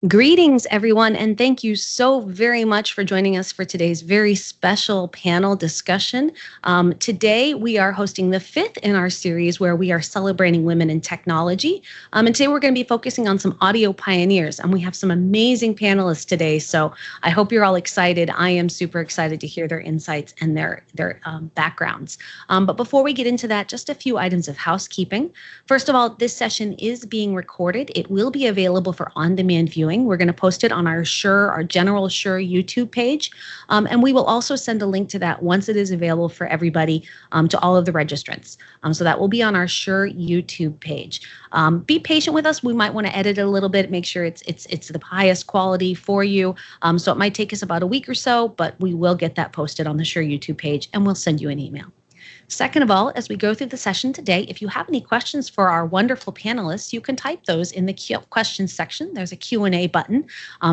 Greetings, everyone, and thank you so very much for joining us for today's very special panel discussion. Today, we are hosting the fifth in our series where we are celebrating women in technology. And today, we're going to be focusing on some audio pioneers, and we have some amazing panelists today. So I hope you're all excited. I am super excited to hear their insights and their backgrounds. But before we get into that, just a few items of housekeeping. First of all, this session is being recorded. It will be available for on-demand viewing. We're going to post it on our general Shure YouTube page. And we will also send a link to that once it is available for everybody, to all of the registrants. So that will be on our Shure YouTube page. Be patient with us. We might want to edit it a little bit, make sure it's the highest quality for you. So it might take us about a week or so, but we will get that posted on the Shure YouTube page and we'll send you an email. Second of all, as we go through the session today, if you have any questions for our wonderful panelists, you can type those in the questions section. There's a Q&A button.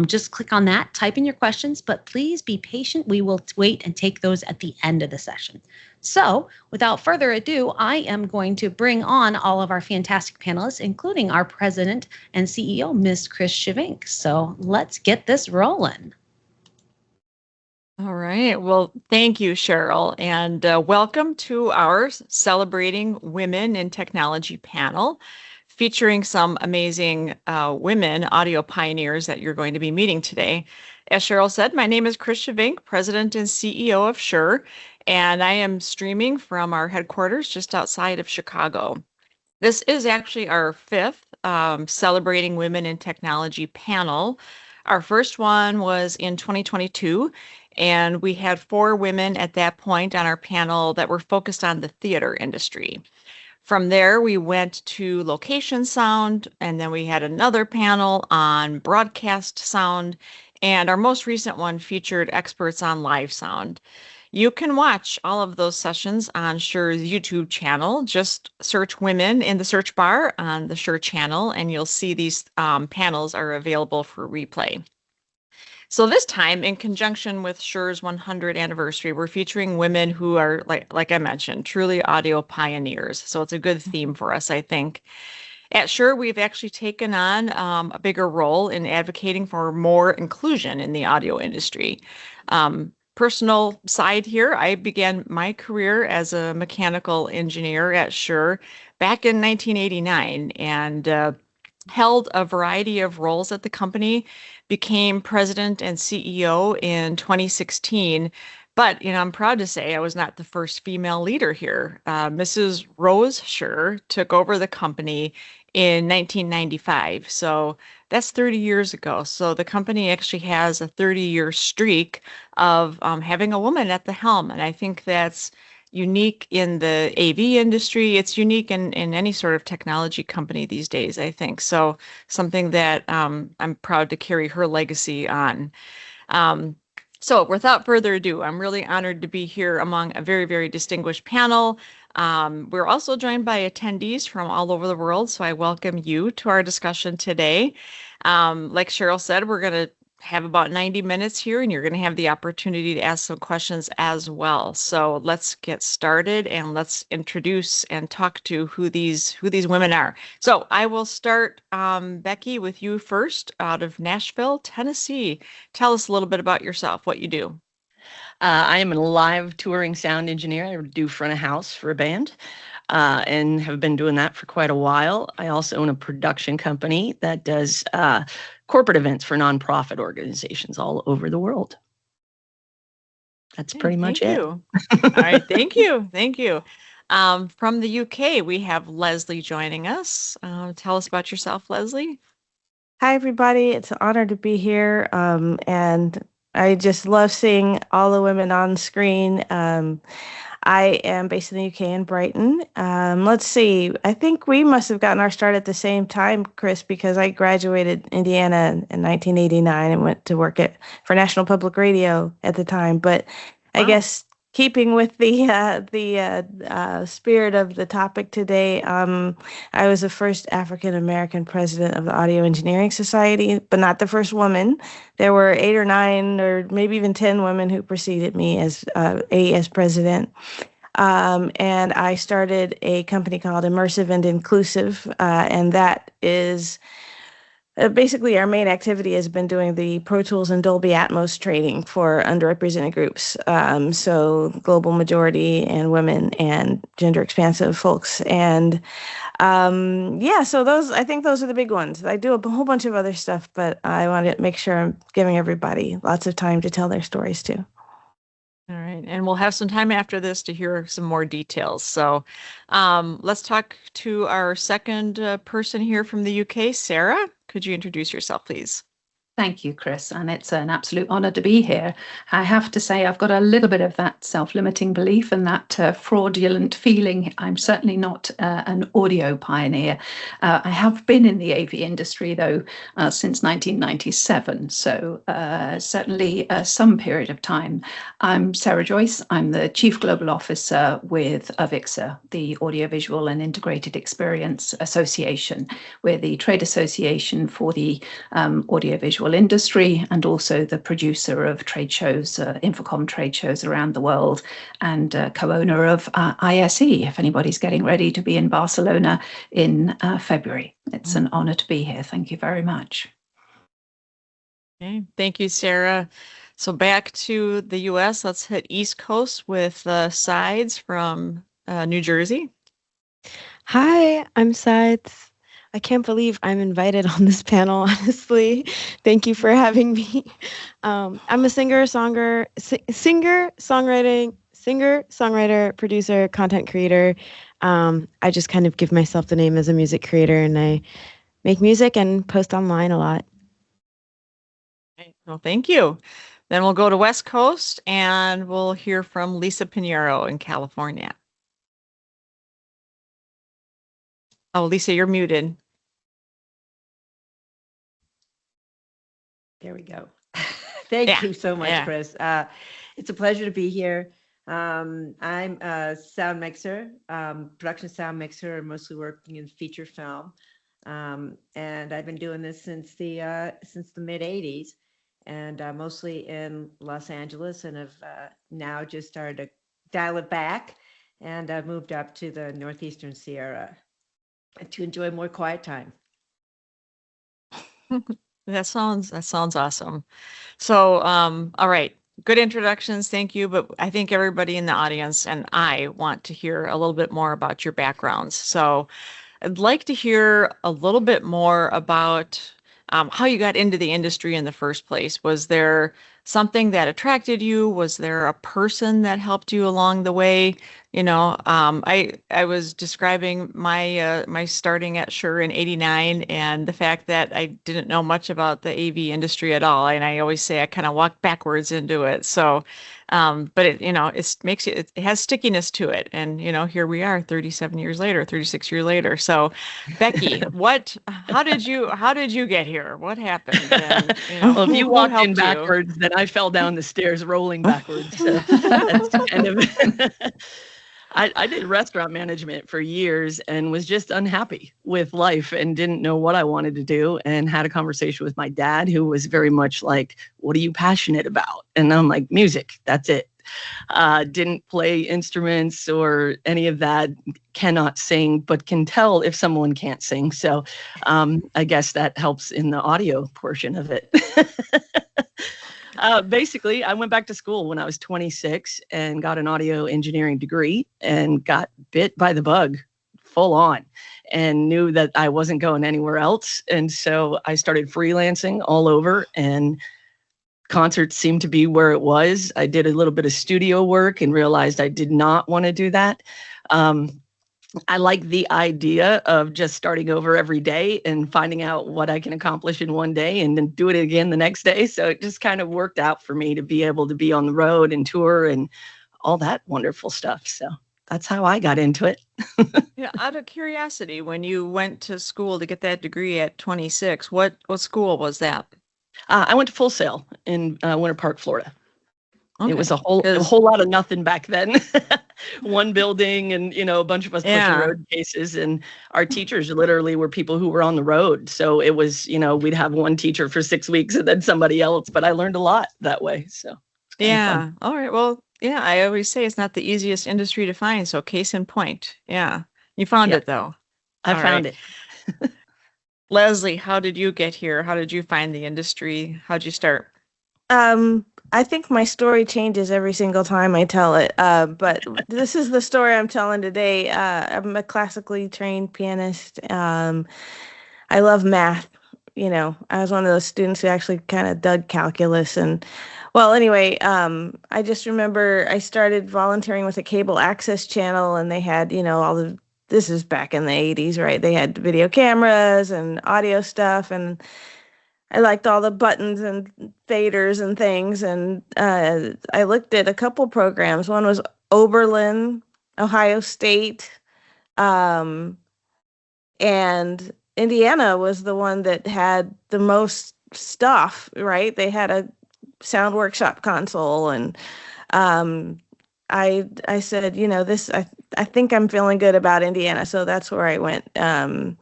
Just click on that, type in your questions, but please be patient. We will wait and take those at the end of the session. So without further ado, I am going to bring on all of our fantastic panelists, including our president and CEO, Ms. Chris Schyvinck. So let's get this rolling. All right. Well, thank you, Cheryl, and welcome to our Celebrating Women in Technology panel, featuring some amazing women audio pioneers that you're going to be meeting today. As Cheryl said, my name is Chris Schyvinck, President and CEO of Shure, and I am streaming from our headquarters just outside of Chicago. This is actually our fifth Celebrating Women in Technology panel. Our first one was in 2022. And we had 4 women at that point on our panel that were focused on the theater industry. From there, we went to location sound, and then we had another panel on broadcast sound, and our most recent one featured experts on live sound. You can watch all of those sessions on Shure's YouTube channel. Just search women in the search bar on the Shure channel, and you'll see these panels are available for replay. So this time, in conjunction with Shure's 100th anniversary, we're featuring women who are, like I mentioned, truly audio pioneers. So it's a good theme for us, I think. At Shure, we've actually taken on a bigger role in advocating for more inclusion in the audio industry. Personal side here, I began my career as a mechanical engineer at Shure back in 1989 and held a variety of roles at the company, became president and CEO in 2016. But, I'm proud to say I was not the first female leader here. Mrs. Rose Shure took over the company in 1995. So that's 30 years ago. So the company actually has a 30-year streak of having a woman at the helm. And I think that's unique in the AV industry. It's unique in any sort of technology company these days, I think. So something that I'm proud to carry her legacy on. So without further ado, I'm really honored to be here among a very, very distinguished panel. We're also joined by attendees from all over the world, so I welcome you to our discussion today. Like Cheryl said, we're going to have about 90 minutes here, and you're going to have the opportunity to ask some questions as well. So let's get started and let's introduce and talk to who these women are. So I will start, Becky, with you first, out of Nashville, Tennessee. Tell us a little bit about yourself, what you do. I am a live touring sound engineer. I do front of house for a band. And have been doing that for quite a while. I also own a production company that does corporate events for nonprofit organizations all over the world. That's pretty much it. All right, thank you. Thank you. From the UK, we have Leslie joining us. Tell us about yourself, Leslie. Hi, everybody. It's an honor to be here. And I just love seeing all the women on screen. I am based in the UK in Brighton. Let's see. I think we must have gotten our start at the same time, Chris, because I graduated Indiana in 1989 and went to work for National Public Radio at the time. But I guess keeping with the spirit of the topic today, I was the first African American president of the Audio Engineering Society, but not the first woman. There were 8 or 9 or maybe even 10 women who preceded me as president. And I started a company called Immersive and Inclusive, and that is basically our main activity has been doing the Pro Tools and Dolby Atmos training for underrepresented groups. So global majority and women and gender expansive folks. And yeah, so I think those are the big ones. I do a whole bunch of other stuff, but I want to make sure I'm giving everybody lots of time to tell their stories too. All right, and we'll have some time after this to hear some more details. So let's talk to our second person here from the UK. Sarah, could you introduce yourself, please? Thank you, Chris, and it's an absolute honour to be here. I have to say I've got a little bit of that self-limiting belief and that fraudulent feeling. I'm certainly not an audio pioneer. I have been in the AV industry, though, since 1997, so certainly some period of time. I'm Sarah Joyce. I'm the Chief Global Officer with AVIXA, the Audiovisual and Integrated Experience Association. We're the trade association for the audiovisual industry and also the producer of trade shows, Infocom trade shows around the world, and co-owner of ISE, if anybody's getting ready to be in Barcelona in February. It's an honor to be here. Thank you very much. Okay, thank you, Sarah. So back to the US, let's hit East Coast with Sides from New Jersey. Hi, I'm Sides. I can't believe I'm invited on this panel, honestly. Thank you for having me. I'm a singer, songwriter, producer, content creator. I just kind of give myself the name as a music creator, and I make music and post online a lot. Okay, well, thank you. Then we'll go to West Coast and we'll hear from Lisa Pinheiro in California. Oh, Lisa, you're muted. There we go. Thank you so much, Chris. It's a pleasure to be here. I'm a sound mixer, production sound mixer, mostly working in feature film. And I've been doing this since the mid 80s, and mostly in Los Angeles, and have now just started to dial it back, and I've moved up to the Northeastern Sierra to enjoy more quiet time. That sounds awesome. So, all right, good introductions. Thank you. But I think everybody in the audience and I want to hear a little bit more about your backgrounds. So I'd like to hear a little bit more about how you got into the industry in the first place. Was there something that attracted you? Was there a person that helped you along the way? You know, I was describing my my starting at Shure in '89, and the fact that I didn't know much about the AV industry at all, and I always say I kind of walked backwards into it. So, but it, you know, it has stickiness to it, and you know, here we are, 36 years later. So, Beckie, how did you get here? What happened? And, you know, Well, if you who walked in helped you? backwards, then I fell down the stairs rolling backwards. So that's kind of. I did restaurant management for years and was just unhappy with life and didn't know what I wanted to do, and had a conversation with my dad, who was very much like, "What are you passionate about?" And I'm like, "Music, that's it." Didn't play instruments or any of that, cannot sing, but can tell if someone can't sing. So I guess that helps in the audio portion of it. Basically, I went back to school when I was 26 and got an audio engineering degree and got bit by the bug full on and knew that I wasn't going anywhere else. And so I started freelancing all over, and concerts seemed to be where it was. I did a little bit of studio work and realized I did not want to do that. I like the idea of just starting over every day and finding out what I can accomplish in one day and then do it again the next day. So it just kind of worked out for me to be able to be on the road and tour and all that wonderful stuff. So that's how I got into it. Yeah, out of curiosity, when you went to school to get that degree at 26, what school was that? I went to Full Sail in Winter Park, Florida. Okay. It was a whole lot of nothing back then. One building and, you know, a bunch of us pushing road cases, and our teachers literally were people who were on the road. So it was, you know, we'd have one teacher for 6 weeks and then somebody else, but I learned a lot that way. So yeah. All right. Well, yeah, I always say it's not the easiest industry to find. So case in point. Yeah. You found it though. I found it. Leslie, how did you get here? How did you find the industry? How'd you start? I think my story changes every single time I tell it. But this is the story I'm telling today. I'm a classically trained pianist. I love math. You know, I was one of those students who actually kind of dug calculus. And well, anyway, I just remember I started volunteering with a cable access channel, and they had, you know, this is back in the 80s, right? They had video cameras and audio stuff, and I liked all the buttons and faders and things. And I looked at a couple programs. One was Oberlin, Ohio State, um, and Indiana was the one that had the most stuff, right? They had a sound workshop console, and I said, you know, I think I'm feeling good about Indiana, so that's where I went. And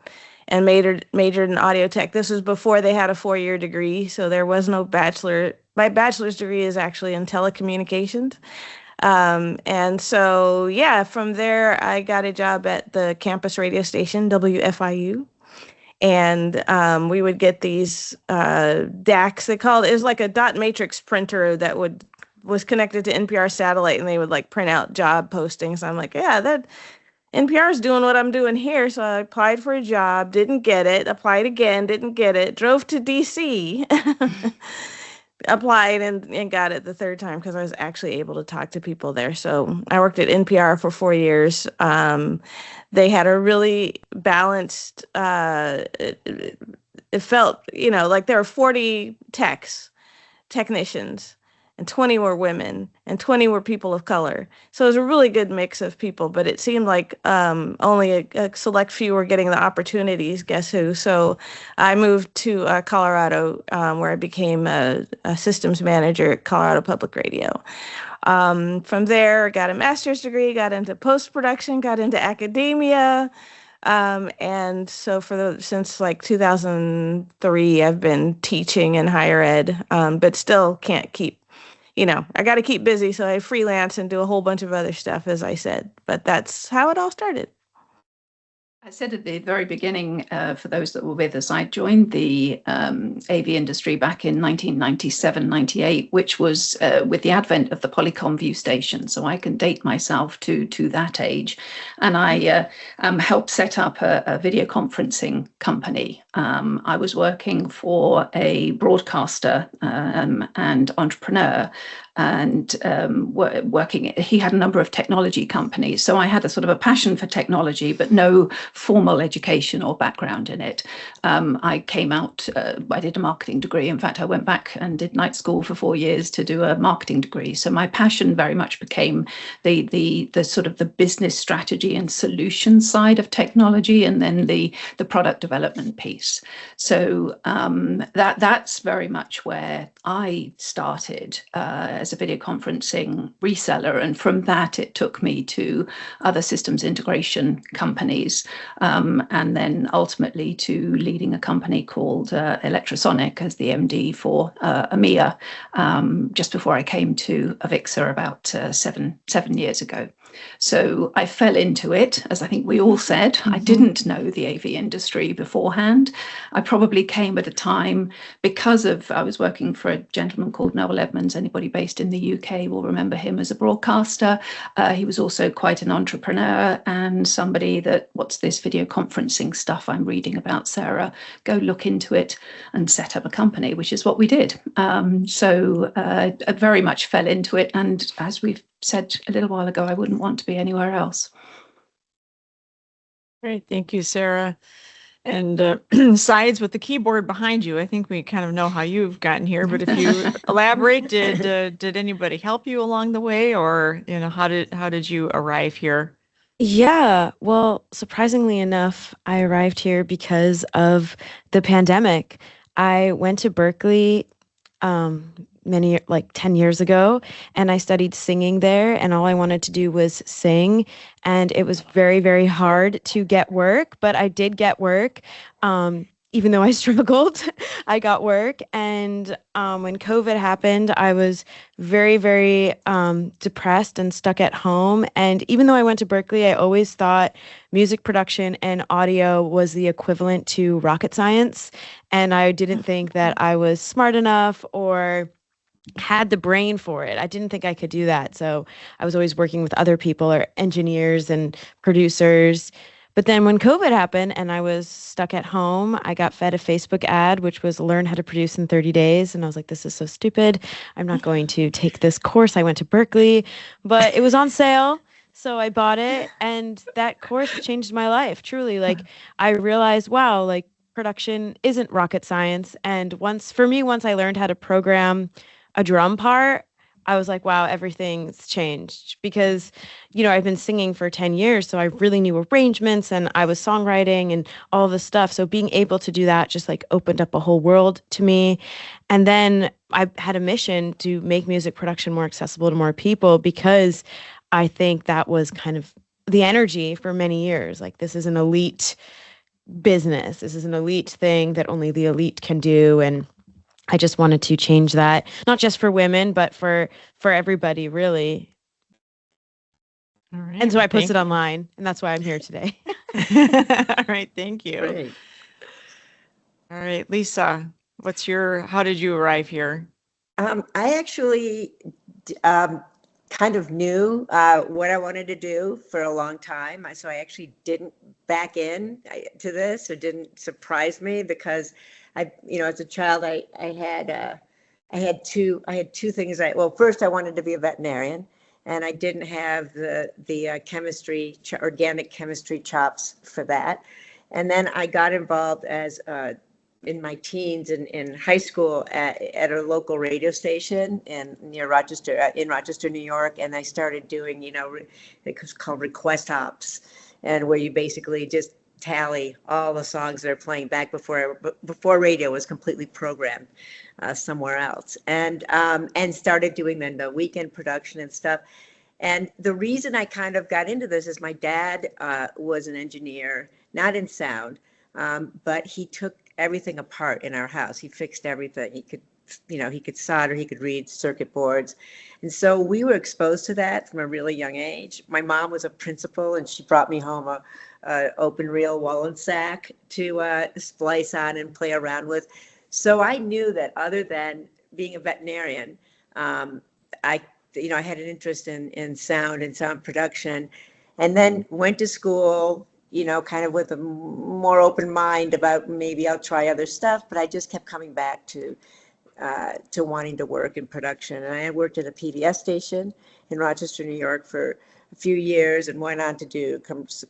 majored in audio tech. This was before they had a 4-year degree, so there was no bachelor. My bachelor's degree is actually in telecommunications. And so, yeah, from there, I got a job at the campus radio station, WFIU. And we would get these DACs. It was like a dot matrix printer that was connected to NPR satellite, and they would like print out job postings. I'm like, yeah, that NPR's doing what I'm doing here. So I applied for a job, didn't get it, applied again, didn't get it, drove to DC, applied and got it the third time because I was actually able to talk to people there. So I worked at NPR for 4 years. They had a really balanced, it felt, you know, like there were 40 technicians, and 20 were women, and 20 were people of color. So it was a really good mix of people, but it seemed like only a select few were getting the opportunities, guess who? So I moved to Colorado, where I became a systems manager at Colorado Public Radio. From there, I got a master's degree, got into post-production, got into academia. And so since like 2003, I've been teaching in higher ed, but still can't keep, you know, I got to keep busy. So I freelance and do a whole bunch of other stuff, as I said, but that's how it all started. I said at the very beginning, for those that were with us, I joined the AV industry back in 1997, 98, which was with the advent of the Polycom view station. So I can date myself to that age. And I helped set up a video conferencing company. I was working for a broadcaster and entrepreneur, and working, he had a number of technology companies. So I had a sort of a passion for technology, but no formal education or background in it. I came out, I did a marketing degree. In fact, I went back and did night school for 4 years to do a marketing degree. So my passion very much became the sort of the business strategy and solution side of technology, and then the product development piece. So that's very much where I started as a video conferencing reseller, and from that it took me to other systems integration companies, and then ultimately to leading a company called Electrosonic as the MD for EMEA, just before I came to Avixa about seven years ago. So I fell into it, as I think we all said. Mm-hmm. I didn't know the AV industry beforehand. I probably came at a time because I was working for a gentleman called Noel Edmonds. Anybody based in the UK will remember him as a broadcaster. He was also quite an entrepreneur and somebody that, what's this video conferencing stuff I'm reading about, Sarah? Go look into it and set up a company, which is what we did. So I very much fell into it. And as we've said a little while ago, I wouldn't want to be anywhere else. Great. Thank you, Sarah. And sides with the keyboard behind you, I think we kind of know how you've gotten here, but if you elaborate, did anybody help you along the way, or, you know, how did you arrive here? Yeah, well, surprisingly enough, I arrived here because of the pandemic. I went to Berkeley like 10 years ago, and I studied singing there, and all I wanted to do was sing, and it was very, very hard to get work, but I did get work. even though I struggled, I got work. And when COVID happened, I was very, very depressed and stuck at home. And even though I went to Berkeley, I always thought music production and audio was the equivalent to rocket science. And I didn't think that I was smart enough or had the brain for it. I didn't think I could do that. So I was always working with other people or engineers and producers. But then when COVID happened and I was stuck at home, I got fed a Facebook ad, which was learn how to produce in 30 days. And I was like, this is so stupid. I'm not going to take this course. I went to Berkeley, but it was on sale. So I bought it. And that course changed my life, truly. Like, I realized, wow, like production isn't rocket science. And once I learned how to program a drum part, I was like, wow, everything's changed because, I've been singing for 10 years. So I really knew arrangements and I was songwriting and all this stuff. So being able to do that just like opened up a whole world to me. And then I had a mission to make music production more accessible to more people because I think that was kind of the energy for many years. Like, this is an elite business. This is an elite thing that only the elite can do. And I just wanted to change that, not just for women, but for everybody, really. All right. And so I posted online, and that's why I'm here today. All right. Thank you. Great. All right, Lisa, how did you arrive here? I actually kind of knew what I wanted to do for a long time. So I actually didn't back in to this. It didn't surprise me because as a child, I had two things. First I wanted to be a veterinarian, and I didn't have the organic chemistry chops for that. And then I got involved as in my teens in high school at a local radio station in Rochester, New York, and I started doing it was called request ops, and where you basically just tally all the songs that are playing back before radio was completely programmed somewhere else, and started doing then the weekend production and stuff. And the reason I kind of got into this is my dad was an engineer, not in sound, but he took everything apart in our house. He fixed everything. He could solder, he could read circuit boards. And so we were exposed to that from a really young age. My mom was a principal, and she brought me home a open reel Wallensack to splice on and play around with. So I knew that other than being a veterinarian, I had an interest in sound and sound production, and then went to school, kind of with a more open mind about maybe I'll try other stuff, but I just kept coming back to wanting to work in production. And I had worked at a PBS station in Rochester, New York for a few years, and went on to do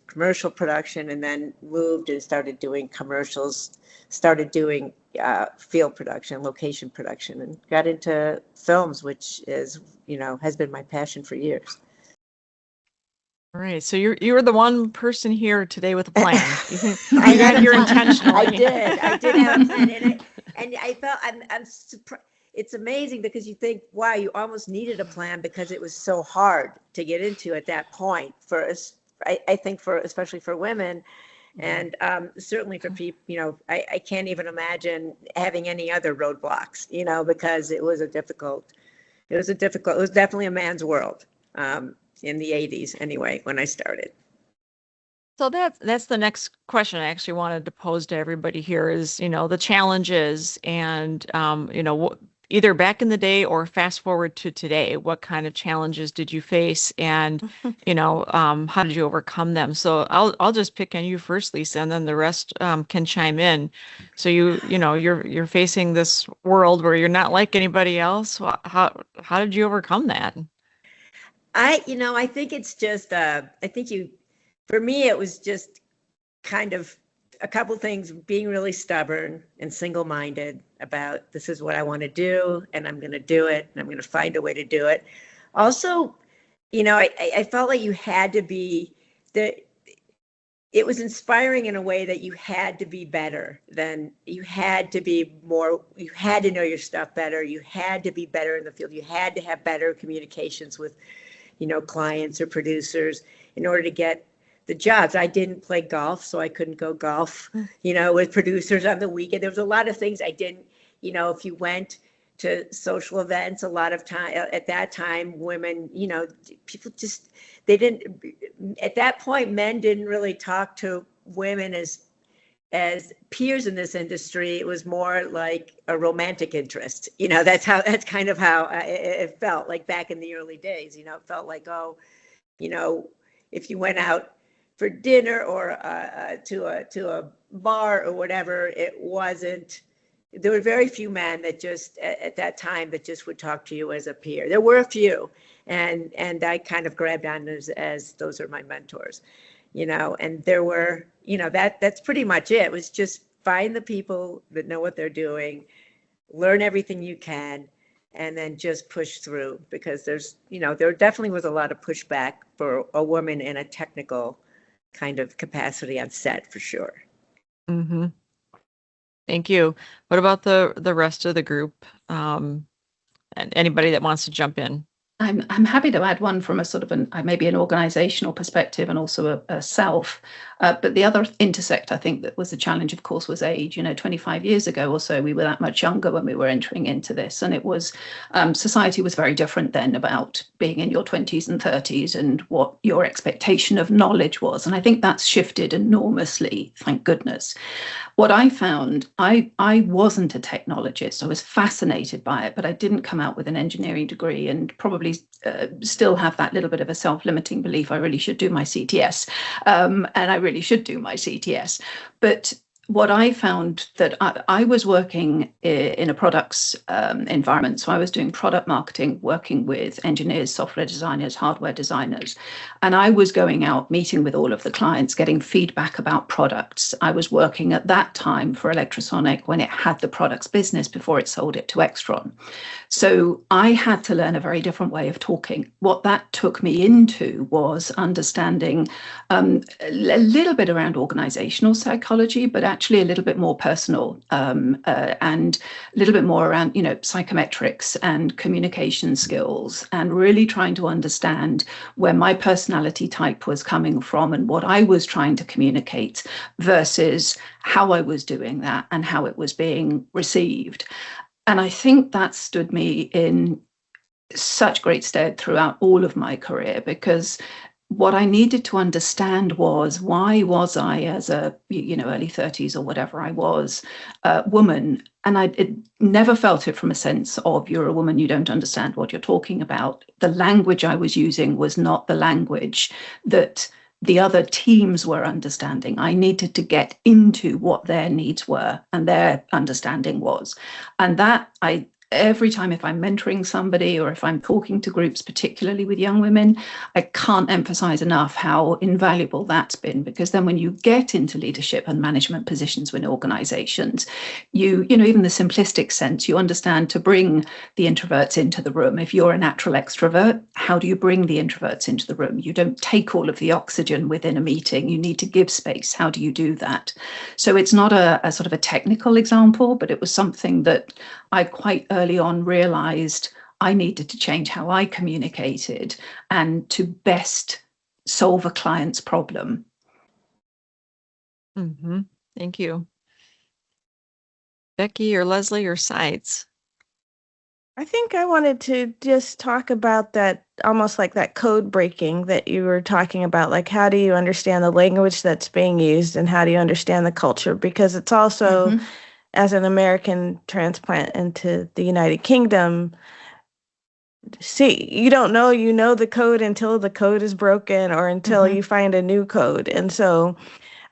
commercial production, and then moved and started doing commercials, started doing field production, location production, and got into films, which is, has been my passion for years. All right, so you're the one person here today with a plan. You got here intentionally. I did have a plan in it, and I felt I'm surprised. It's amazing because you think, wow, you almost needed a plan because it was so hard to get into at that point for us. I think especially for women, and certainly for people. I can't even imagine having any other roadblocks. Because it was definitely a man's world. In the 80s anyway, when I started. So that's the next question I actually wanted to pose to everybody here is, the challenges and, either back in the day or fast forward to today, what kind of challenges did you face and, how did you overcome them? So I'll just pick on you first, Lisa, and then the rest can chime in. So you're facing this world where you're not like anybody else. How did you overcome that? I think it's just, for me, it was just kind of a couple things, being really stubborn and single-minded about this is what I want to do, and I'm going to do it, and I'm going to find a way to do it. Also, I felt like you had to be, it was inspiring in a way that you had to be better you had to be more, you had to know your stuff better, you had to be better in the field, you had to have better communications with clients or producers in order to get the jobs. I didn't play golf, so I couldn't go golf, with producers on the weekend. There was a lot of things I didn't, if you went to social events, a lot of time at that time, women, people just, they didn't, at that point, men didn't really talk to women as peers in this industry. It was more like a romantic interest. That's kind of how it felt like back in the early days. It felt like, oh, if you went out for dinner or to a bar or whatever, it wasn't. There were very few men that just at that time that just would talk to you as a peer. There were a few, and I kind of grabbed on as those are my mentors. And there were, that's pretty much it. It was just find the people that know what they're doing, learn everything you can, and then just push through, because there's, there definitely was a lot of pushback for a woman in a technical kind of capacity on set, for sure. Mm-hmm. Thank you. What about the rest of the group? And anybody that wants to jump in? I'm happy to add one from a sort of maybe an organizational perspective and also a self. But the other intersect, I think, that was the challenge, of course, was age. 25 years ago or so, we were that much younger when we were entering into this. And it was, society was very different then about being in your 20s and 30s and what your expectation of knowledge was. And I think that's shifted enormously, thank goodness. What I found, I wasn't a technologist. I was fascinated by it, but I didn't come out with an engineering degree, and probably still have that little bit of a self-limiting belief. I really should do my CTS, and I really should do my CTS. But what I found that I was working in a products environment. So I was doing product marketing, working with engineers, software designers, hardware designers. And I was going out, meeting with all of the clients, getting feedback about products. I was working at that time for Electrosonic when it had the products business before it sold it to Extron. So I had to learn a very different way of talking. What that took me into was understanding a little bit around organizational psychology, but actually a little bit more personal and a little bit more around, psychometrics and communication skills, and really trying to understand where my personality type was coming from and what I was trying to communicate versus how I was doing that and how it was being received. And I think that stood me in such great stead throughout all of my career, because what I needed to understand was, why was I, as a early 30s or whatever I was, woman, and I never felt it from a sense of, you're a woman, you don't understand what you're talking about. The language I was using was not the language that the other teams were understanding. I needed to get into what their needs were and their understanding was. And that every time, if I'm mentoring somebody or if I'm talking to groups, particularly with young women, I can't emphasize enough how invaluable that's been, because then when you get into leadership and management positions within organizations, even the simplistic sense, you understand to bring the introverts into the room. If you're a natural extrovert, how do you bring the introverts into the room? You don't take all of the oxygen within a meeting. You need to give space. How do you do that? So it's not a sort of a technical example, but it was something that I quite early on realized I needed to change how I communicated and to best solve a client's problem. Mm-hmm. Thank you. Beckie or Leslie or Sides? I think I wanted to just talk about that, almost like that code breaking that you were talking about. Like, how do you understand the language that's being used and how do you understand the culture? Because it's also, as an American transplant into the United Kingdom, you don't know, the code until the code is broken or until you find a new code. And so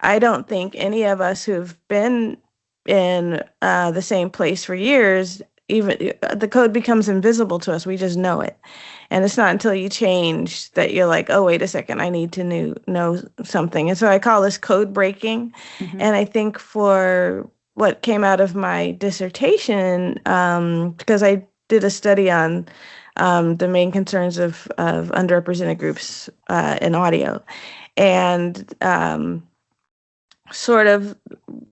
I don't think any of us who've been in the same place for years, even the code becomes invisible to us. We just know it. And it's not until you change that you're like, oh, wait a second, I need to know something. And so I call this code breaking. And I think for what came out of my dissertation, because I did a study on the main concerns of underrepresented groups in audio. And sort of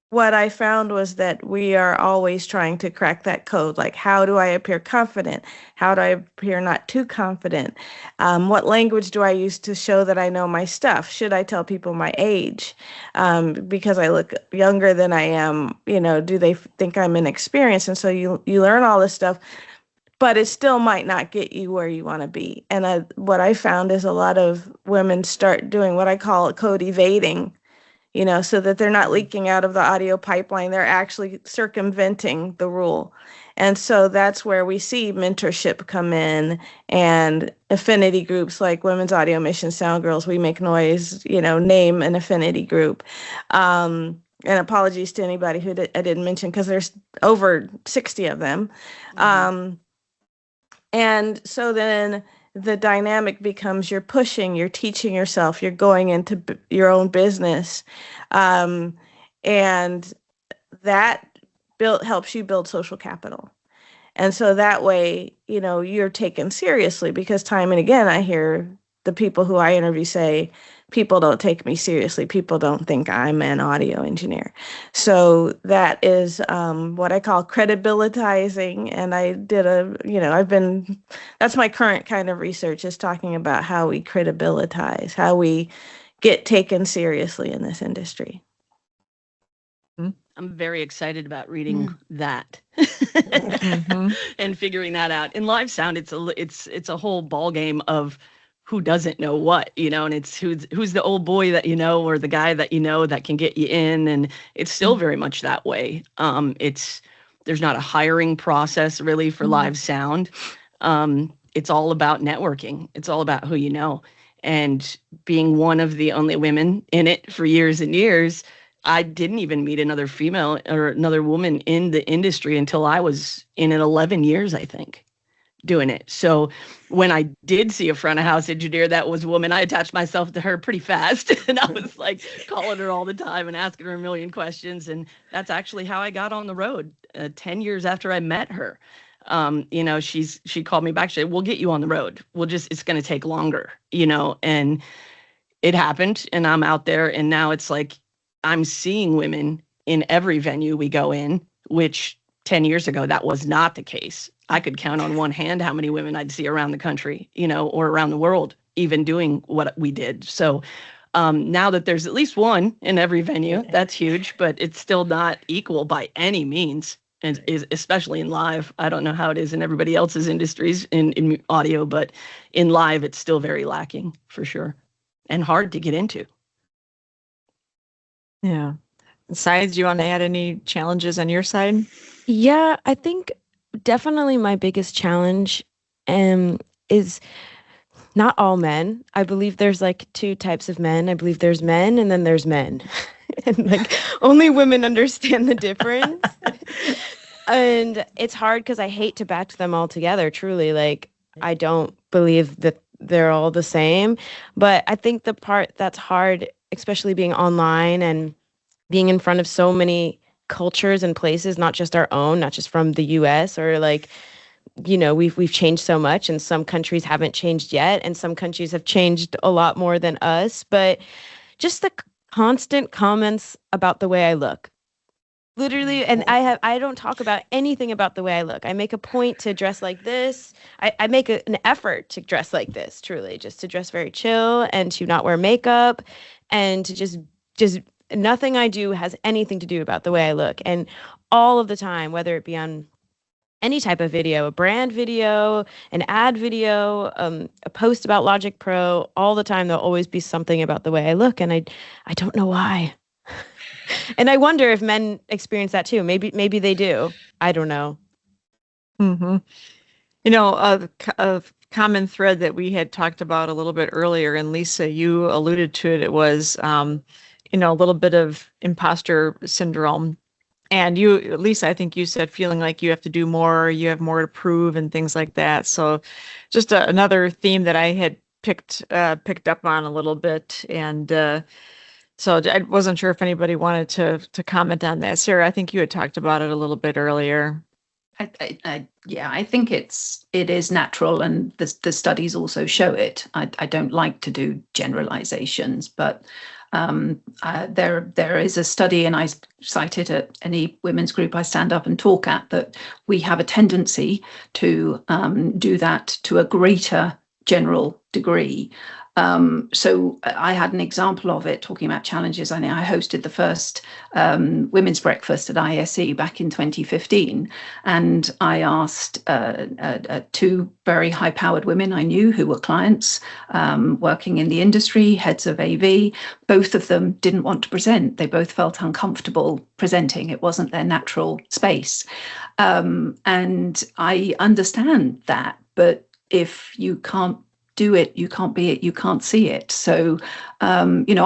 what I found was that we are always trying to crack that code. Like, how do I appear confident? How do I appear not too confident? What language do I use to show that I know my stuff? Should I tell people my age? Because I look younger than I am, do they think I'm inexperienced? And so you learn all this stuff, but it still might not get you where you want to be. And what I found is a lot of women start doing what I call code evading, so that they're not leaking out of the audio pipeline. They're actually circumventing the rule. And so that's where we see mentorship come in, and affinity groups like Women's Audio Mission, SoundGirls, We Make Noise, name an affinity group. And apologies to anybody who I didn't mention, because there's over 60 of them. And so then the dynamic becomes you're pushing, you're teaching yourself, you're going into your own business. And that helps you build social capital. And so that way, you're taken seriously, because time and again, I hear the people who I interview say, people don't take me seriously. People don't think I'm an audio engineer. So that is what I call credibilitizing. And I did that's my current kind of research, is talking about how we credibilitize, how we get taken seriously in this industry. I'm very excited about reading that and figuring that out. In live sound, it's a whole ball game of who doesn't know what, and it's who's the old boy that or the guy that that can get you in, and it's still very much that way. There's not a hiring process really for live sound. It's all about networking. It's all about who you know, and being one of the only women in it for years and years. I didn't even meet another female or another woman in the industry until I was in it 11 years, I think, doing it. So when I did see a front of house engineer that was a woman, I attached myself to her pretty fast. And I was like calling her all the time and asking her a million questions. And that's actually how I got on the road 10 years after I met her. She called me back. She said, we'll get you on the road. It's going to take longer, and it happened. And I'm out there. And now it's like, I'm seeing women in every venue we go in, which 10 years ago, that was not the case. I could count on one hand how many women I'd see around the country, or around the world, even doing what we did. So now that there's at least one in every venue, that's huge, but it's still not equal by any means, and especially in live. I don't know how it is in everybody else's industries in audio, but in live, it's still very lacking for sure, and hard to get into. Yeah. Besides, do you want to add any challenges on your side? Yeah, I think definitely my biggest challenge is not all men. I believe there's like two types of men. I believe there's men and then there's men. And like only women understand the difference. And it's hard because I hate to batch them all together, truly. Like, I don't believe that they're all the same. But I think the part that's hard, especially being online and being in front of so many cultures and places, not just our own, not just from the US, or like, we've changed so much, and some countries haven't changed yet, and some countries have changed a lot more than us. But just the constant comments about the way I look. Literally, and I don't talk about anything about the way I look. I make a point to dress like this. I make an effort to dress like this, truly, just to dress very chill and to not wear makeup, and to just nothing I do has anything to do about the way I look. And all of the time, whether it be on any type of video, a brand video, an ad video, a post about Logic Pro, all the time there'll always be something about the way I look, and I don't know why. And I wonder if men experience that too. Maybe they do. I don't know. Mm-hmm. A common thread that we had talked about a little bit earlier, and Lisa, you alluded to it. It was, a little bit of imposter syndrome. And you, Lisa, I think you said feeling like you have to do more, you have more to prove, and things like that. So, just another theme that I had picked up on a little bit, and. So I wasn't sure if anybody wanted to comment on that. Sarah, I think you had talked about it a little bit earlier. I think it is natural, and the studies also show it. I don't like to do generalizations, but There is a study, and I cite it at any women's group I stand up and talk at, that we have a tendency to do that to a greater general degree. So I had an example of it talking about challenges. I think I hosted the first women's breakfast at ISE back in 2015, and I asked two very high-powered women I knew who were clients working in the industry, heads of AV. Both of them didn't want to present. They both felt uncomfortable presenting. It wasn't their natural space. And I understand that, but if you can't do it, you can't be it, you can't see it. So,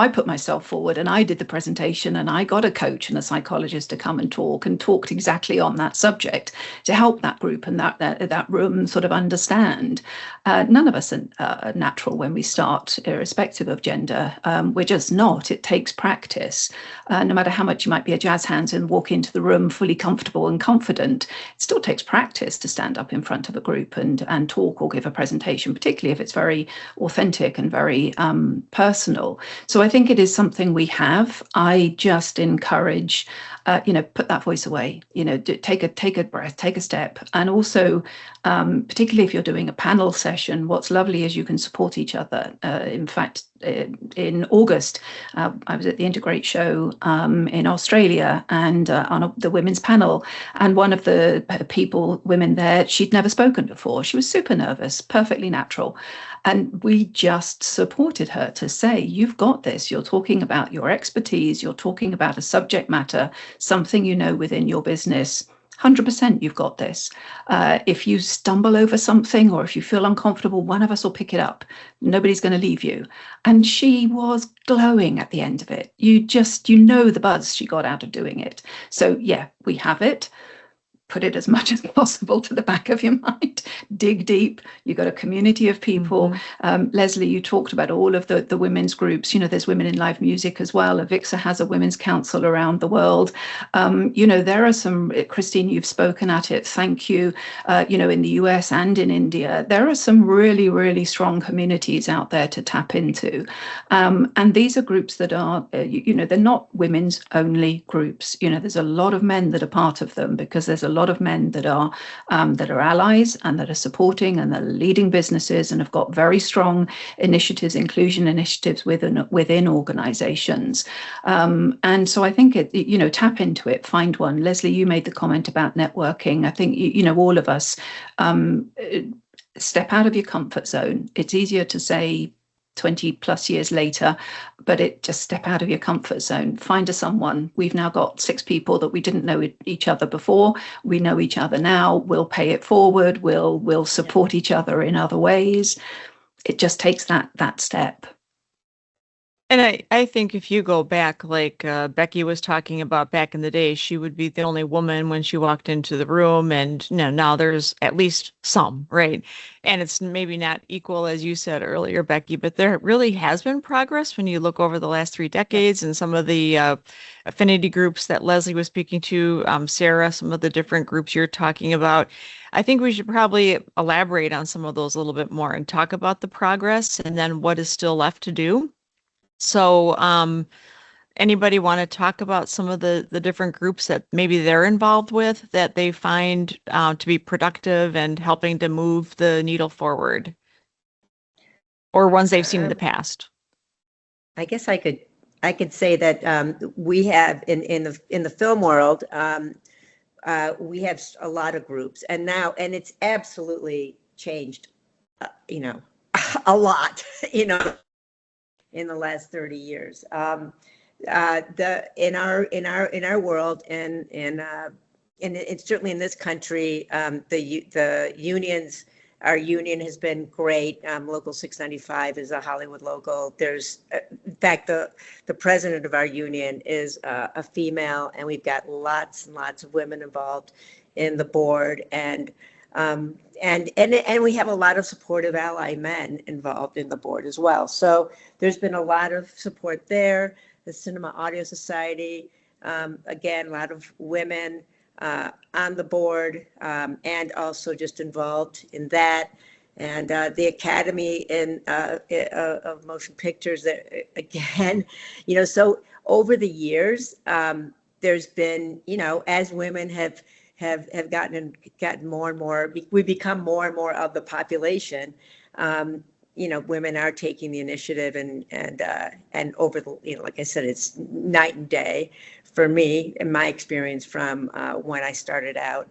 I put myself forward and I did the presentation, and I got a coach and a psychologist to come and talked exactly on that subject to help that group and that room sort of understand. None of us are natural when we start, irrespective of gender. We're just not. It takes practice. No matter how much you might be a jazz hands and walk into the room fully comfortable and confident, it still takes practice to stand up in front of a group and talk or give a presentation, particularly if it's very authentic and very personal. So I think it is something we have. I just encourage, put that voice away, take a breath, take a step. And also, particularly if you're doing a panel session, what's lovely is you can support each other. In fact, in August, I was at the Integrate show in Australia and on the women's panel. And one of the women there, she'd never spoken before. She was super nervous, perfectly natural. And we just supported her to say, you've got this. You're talking about your expertise. You're talking about a subject matter, something you know within your business. 100% you've got this. If you stumble over something or if you feel uncomfortable, one of us will pick it up. Nobody's going to leave you. And she was glowing at the end of it. You know the buzz she got out of doing it. So yeah, we have it. Put it as much as possible to the back of your mind. Dig deep. You've got a community of people. Leslie, you talked about all of the women's groups. There's Women in Live Music as well. Avixa has a women's council around the world. There are some, Christine, you've spoken at it. Thank you. In the US and in India, there are some really, really strong communities out there to tap into. And these are groups that are, they're not women's only groups. There's a lot of men that are part of them because there's a lot of men that are allies and that are supporting and that are leading businesses and have got very strong initiatives, inclusion initiatives within organizations. And so I think tap into it, find one. Leslie, you made the comment about networking. I think all of us step out of your comfort zone. It's easier to say 20 plus years later, but just step out of your comfort zone, find someone. We've now got 6 people that we didn't know each other before. We know each other now. We'll pay it forward. We'll support each other in other ways. It just takes that step. And I think if you go back, like Beckie was talking about back in the day, she would be the only woman when she walked into the room. And now there's at least some, right? And it's maybe not equal, as you said earlier, Beckie, but there really has been progress when you look over the last 3 decades and some of the affinity groups that Leslie was speaking to, Sarah, some of the different groups you're talking about. I think we should probably elaborate on some of those a little bit more and talk about the progress and then what is still left to do. So anybody want to talk about some of the different groups that maybe they're involved with that they find to be productive and helping to move the needle forward, or ones they've seen in the past? I guess I could say that we have in the film world, we have a lot of groups, and it's absolutely changed, a lot, in the last 30 years. In our world, and it's certainly in this country, the unions. Our union has been great. Local 695 is a Hollywood local. There's, in fact, the president of our union is a female, and we've got lots and lots of women involved in the board, and we have a lot of supportive ally men involved in the board as well. So there's been a lot of support there. The Cinema Audio Society, again, a lot of women on the board, and also just involved in that. and the Academy of Motion Pictures. Again, so over the years, there's been, as women have gotten more and more, we become more and more of the population. Women are taking the initiative, and over the, like I said, it's night and day for me in my experience from when I started out.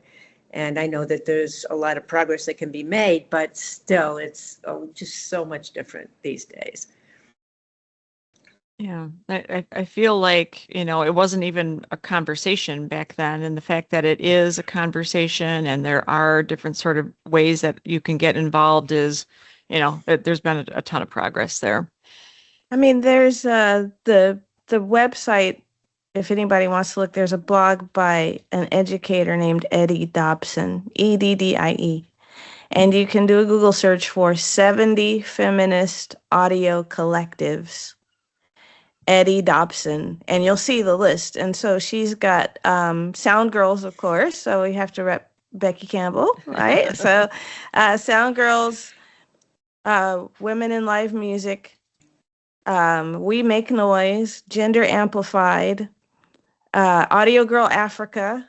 And I know that there's a lot of progress that can be made, but still, it's just so much different these days. Yeah, I feel like, it wasn't even a conversation back then. And the fact that it is a conversation and there are different sort of ways that you can get involved is, there's been a ton of progress there. I mean, there's the website. If anybody wants to look, there's a blog by an educator named Eddie Dobson, Eddie. And you can do a Google search for 70 feminist audio collectives, Eddie Dobson, and you'll see the list. And so she's got SoundGirls, of course. So we have to rep Beckie Campbell, right? So SoundGirls, Women in Live Music, We Make Noise, Gender Amplified, Audio Girl Africa,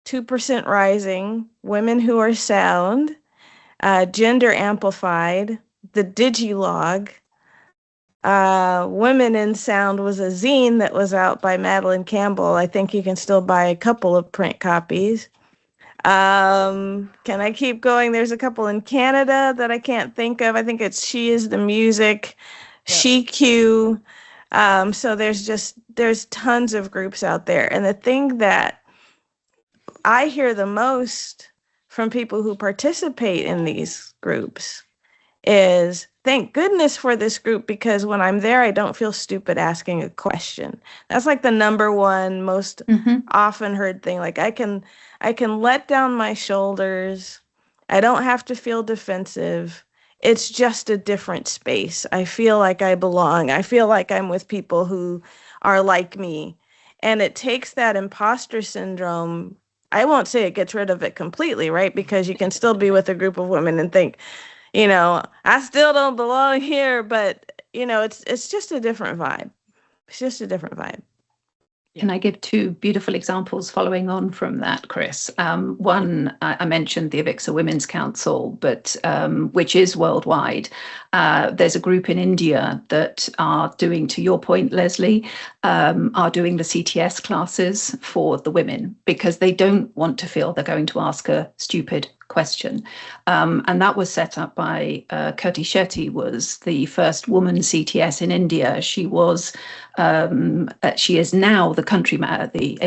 2% Rising, Women Who Are Sound, Gender Amplified, The Digilog. Women in Sound was a zine that was out by Madeline Campbell. I think you can still buy a couple of print copies. Can I keep going? There's a couple in Canada that I can't think of. I think it's She Is the Music, yeah. She Q. So there's tons of groups out there. And the thing that I hear the most from people who participate in these groups is, thank goodness for this group, because when I'm there, I don't feel stupid asking a question. That's like the number one most often heard thing. Like I can let down my shoulders. I don't have to feel defensive. It's just a different space. I feel like I belong. I feel like I'm with people who are like me. And it takes that imposter syndrome. I won't say it gets rid of it completely, right? Because you can still be with a group of women and think, I still don't belong here, but it's just a different vibe. It's just a different vibe. Can I give two beautiful examples following on from that, Chris? One, I mentioned the Avixa Women's Council, but which is worldwide. There's a group in India that are doing, to your point, Leslie, are doing the CTS classes for the women because they don't want to feel they're going to ask a stupid question. And that was set up by Kirti Shetty, was the first woman CTS in India. She is now the the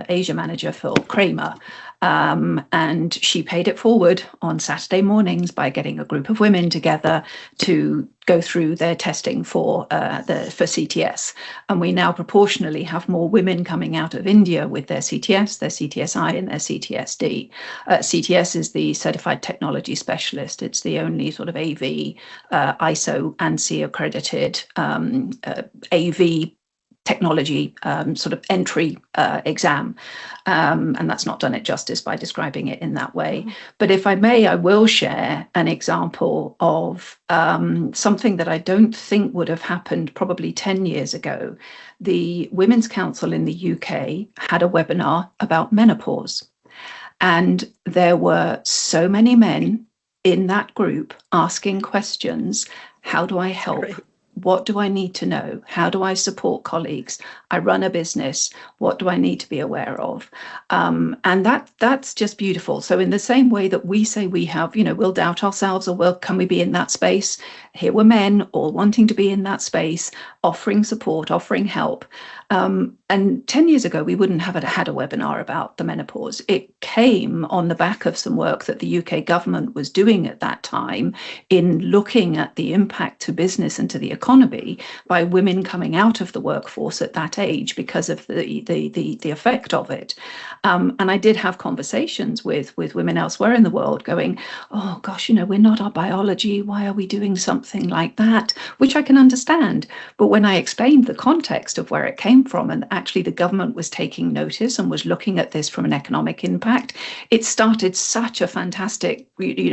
Asia manager for Kramer. And she paid it forward on Saturday mornings by getting a group of women together to go through their testing for CTS. And we now proportionally have more women coming out of India with their CTS, their CTSI, and their CTSD. CTS is the Certified Technology Specialist. It's the only sort of AV, ISO, ANSI accredited AV technology sort of entry exam. And that's not done it justice by describing it in that way. But if I may, I will share an example of something that I don't think would have happened probably 10 years ago. The Women's Council in the UK had a webinar about menopause. And there were so many men in that group asking questions. How do I help? Great. What do I need to know? How do I support colleagues? I run a business. What do I need to be aware of? And that's just beautiful. So in the same way that we say we have, we'll doubt ourselves, or well, can we be in that space? Here were men all wanting to be in that space, offering support, offering help. And 10 years ago, we wouldn't have had a webinar about the menopause. It came on the back of some work that the UK government was doing at that time in looking at the impact to business and to the economy by women coming out of the workforce at that age because of the effect of it. And I did have conversations with women elsewhere in the world going, oh gosh, we're not our biology. Why are we doing something like that? Which I can understand. But when I explained the context of where it came came from, and actually the government was taking notice and was looking at this from an economic impact, it started such a fantastic,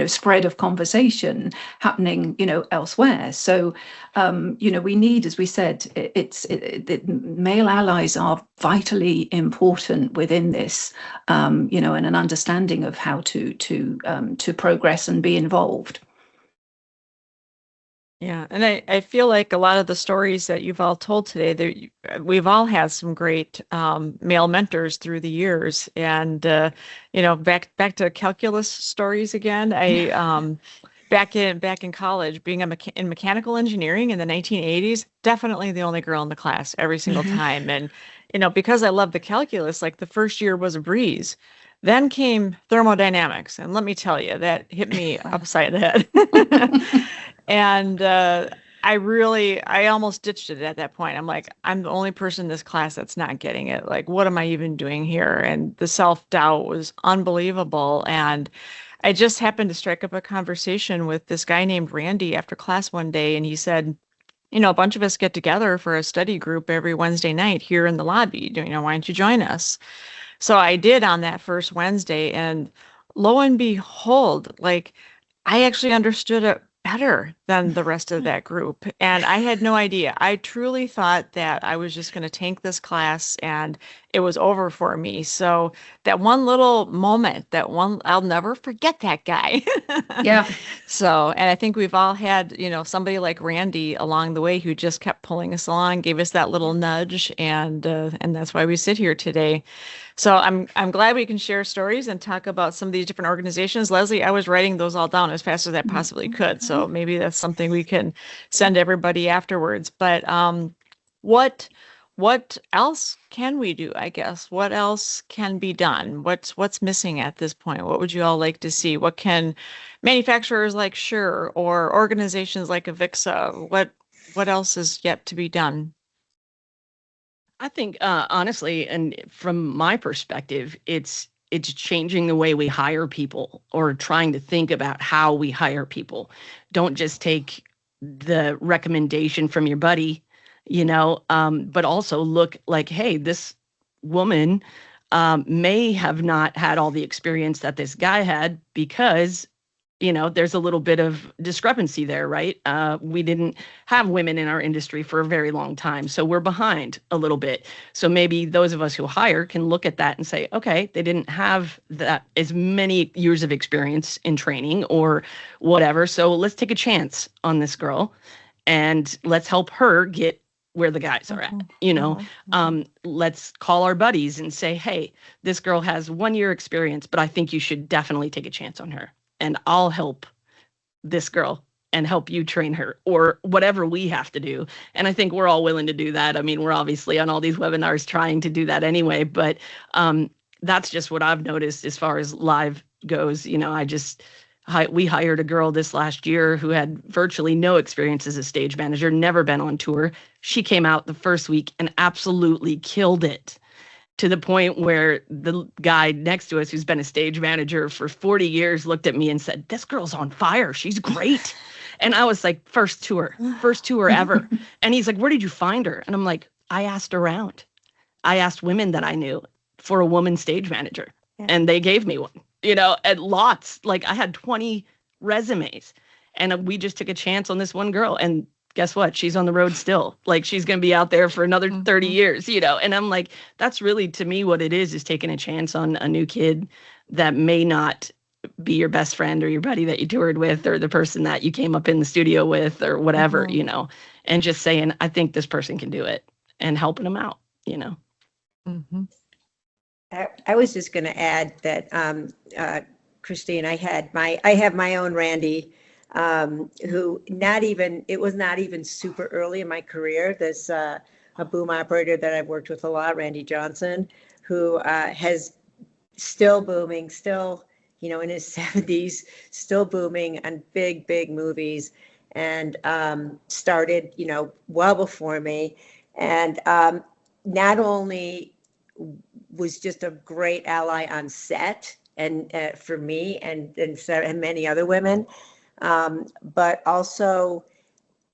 spread of conversation happening, elsewhere. So, we need, as we said, male allies are vitally important within this, and an understanding of how to progress and be involved. Yeah, and I feel like a lot of the stories that you've all told today, we've all had some great male mentors through the years, and back to calculus stories again. I back in college, being in mechanical engineering in the 1980s, definitely the only girl in the class every single time, and because I love the calculus, like the first year was a breeze. Then came thermodynamics, and let me tell you, that hit me upside the head. And I almost ditched it at that point. I'm like, I'm the only person in this class that's not getting it. Like, what am I even doing here? And the self-doubt was unbelievable. And I just happened to strike up a conversation with this guy named Randy after class one day, and he said, a bunch of us get together for a study group every Wednesday night here in the lobby. Why don't you join us? So I did on that first Wednesday, and lo and behold, like, I actually understood it better than the rest of that group. And I had no idea. I truly thought that I was just going to tank this class and it was over for me. So that one little moment, I'll never forget that guy. Yeah. So, and I think we've all had, somebody like Randy along the way who just kept pulling us along, gave us that little nudge, and that's why we sit here today. So I'm glad we can share stories and talk about some of these different organizations. Leslie, I was writing those all down as fast as I possibly could. So maybe that's something we can send everybody afterwards. But what else can we do, I guess? What else can be done? What's missing at this point? What would you all like to see? What can manufacturers like Shure or organizations like Avixa, what else is yet to be done? I think, honestly, and from my perspective, it's changing the way we hire people, or trying to think about how we hire people. Don't just take the recommendation from your buddy, but also look like, hey, this woman may have not had all the experience that this guy had, because there's a little bit of discrepancy there, right? We didn't have women in our industry for a very long time, so we're behind a little bit. So maybe those of us who hire can look at that and say, okay, they didn't have that as many years of experience in training or whatever, so let's take a chance on this girl and let's help her get where the guys are at. Let's call our buddies and say, hey, this girl has 1 year experience, but I think you should definitely take a chance on her. And I'll help this girl and help you train her, or whatever we have to do. And I think we're all willing to do that. I mean, we're obviously on all these webinars trying to do that anyway, but that's just what I've noticed as far as live goes. We hired a girl this last year who had virtually no experience as a stage manager, never been on tour. She came out the first week and absolutely killed it, to the point where the guy next to us, who's been a stage manager for 40 years, looked at me and said, this girl's on fire. She's great. And I was like, first tour ever. And he's like, where did you find her? And I'm like, I asked around. I asked women that I knew for a woman stage manager, and they gave me one, and lots. Like, I had 20 resumes, and we just took a chance on this one girl. And guess what? She's on the road still. Like, she's going to be out there for another 30 years, and I'm like, that's really, to me, what it is taking a chance on a new kid that may not be your best friend or your buddy that you toured with, or the person that you came up in the studio with, or whatever, and just saying, I think this person can do it, and helping them out, I was just going to add that, Christine, I have my own Randy, who it was not even super early in my career. This a boom operator that I've worked with a lot, Randy Johnson, who has still booming, still in his 70s, still booming on big movies, and started well before me, and not only was just a great ally on set and for me and many other women. But also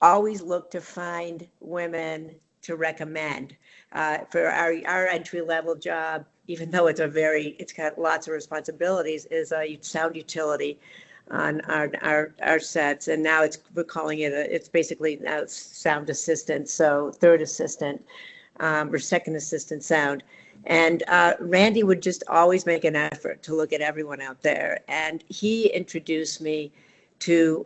always look to find women to recommend for our entry level job, even though it's got lots of responsibilities, is a sound utility on our sets. And now we're calling it it's basically now sound assistant, so third assistant or second assistant sound. And Randy would just always make an effort to look at everyone out there. And he introduced me to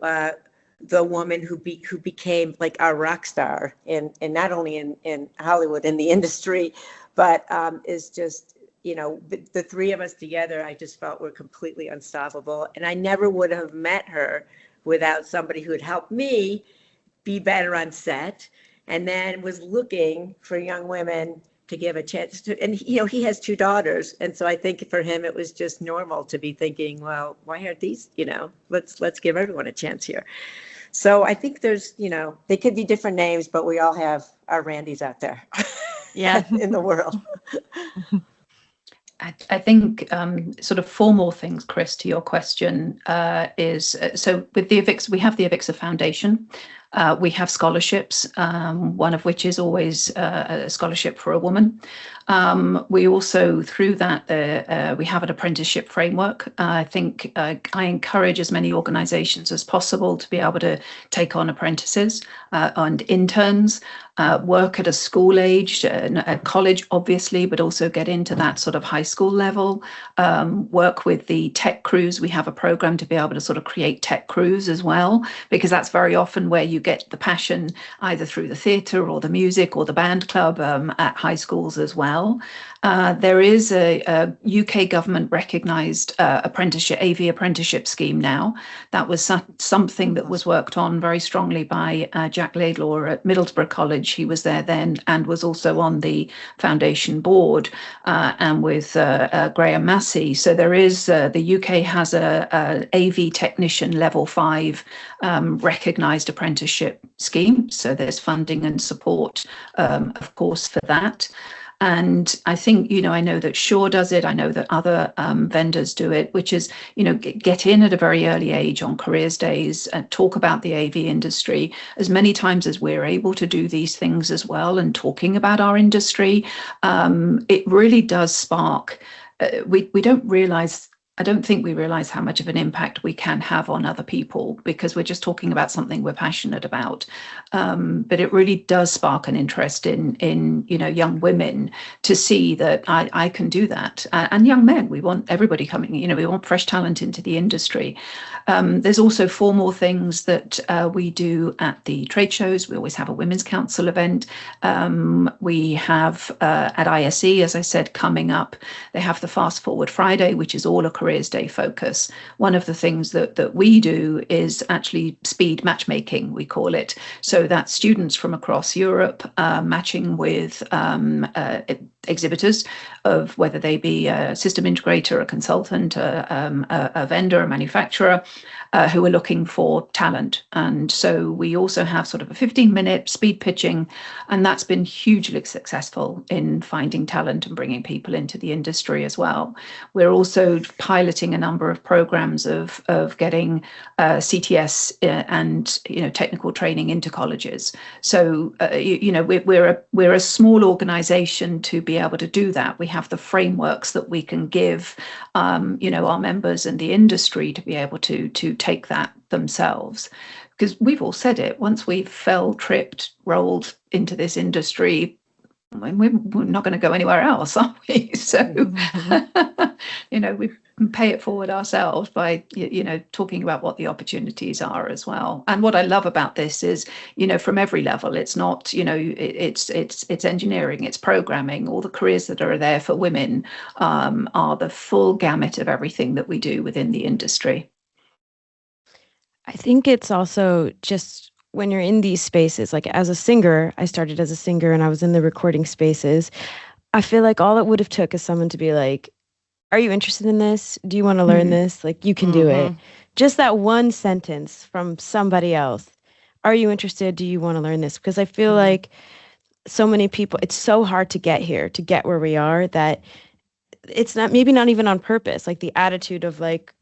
the woman who became like our rock star in not only in Hollywood, in the industry, but is just, the three of us together, I just felt were completely unstoppable. And I never would have met her without somebody who had helped me be better on set, and then was looking for young women to give a chance to. And, he has 2 daughters. And so I think for him, it was just normal to be thinking, well, why aren't these, let's give everyone a chance here. So I think there's, they could be different names, but we all have our Randys out there. Yeah. In the world. I think sort of 4 more things, Chris, to your question is, so with the AVIXA, we have the AVIXA Foundation. We have scholarships, one of which is always a scholarship for a woman. We also, through that, we have an apprenticeship framework. I think I encourage as many organizations as possible to be able to take on apprentices and interns, work at a school age, at college, obviously, but also get into that sort of high school level, work with the tech crews. We have a program to be able to sort of create tech crews as well, because that's very often where you get the passion, either through the theatre or the music or the band club at high schools as well. There is a UK government recognised apprenticeship, AV apprenticeship scheme now. That was something that was worked on very strongly by Jack Laidlaw at Middlesbrough College. He was there then and was also on the foundation board, and with Graham Massey. So there is, the UK has a AV technician level 5 recognised apprenticeship scheme. So there's funding and support, of course, for that. And I think, I know that Shure does it. I know that other vendors do it, which is, get in at a very early age on careers days and talk about the AV industry as many times as we're able to do these things as well. And talking about our industry, it really does spark. We don't realize. I don't think we realize how much of an impact we can have on other people because we're just talking about something we're passionate about. But it really does spark an interest in young women to see that I can do that. And young men, we want everybody coming, we want fresh talent into the industry. There's also 4 more things that we do at the trade shows. We always have a Women's Council event. We have at ISE, as I said, coming up, they have the Fast Forward Friday, which is all a Careers Day focus. One of the things that we do is actually speed matchmaking, we call it. So that's students from across Europe matching with exhibitors of whether they be a system integrator, a consultant, a vendor, a manufacturer, who are looking for talent. And so we also have sort of a 15-minute speed pitching, and that's been hugely successful in finding talent and bringing people into the industry as well. We're also piloting a number of programs of getting CTS and technical training into colleges. So we're a small organization to be able to do that. We have the frameworks that we can give our members and the industry to be able to take that themselves, because we've all said it, once we fell, tripped, rolled into this industry, we're not going to go anywhere else, are we? So we can pay it forward ourselves by talking about what the opportunities are as well. And what I love about this is from every level, it's not it's engineering, it's programming, all the careers that are there for women are the full gamut of everything that we do within the industry. I think it's also just when you're in these spaces, like as a singer, I started as a singer and I was in the recording spaces. I feel like all it would have took is someone to be like, are you interested in this? Do you want to learn this? Like, you can do it. Just that one sentence from somebody else. Are you interested? Do you want to learn this? Because I feel like so many people, it's so hard to get here, to get where we are, that it's not even on purpose. Like the attitude of like,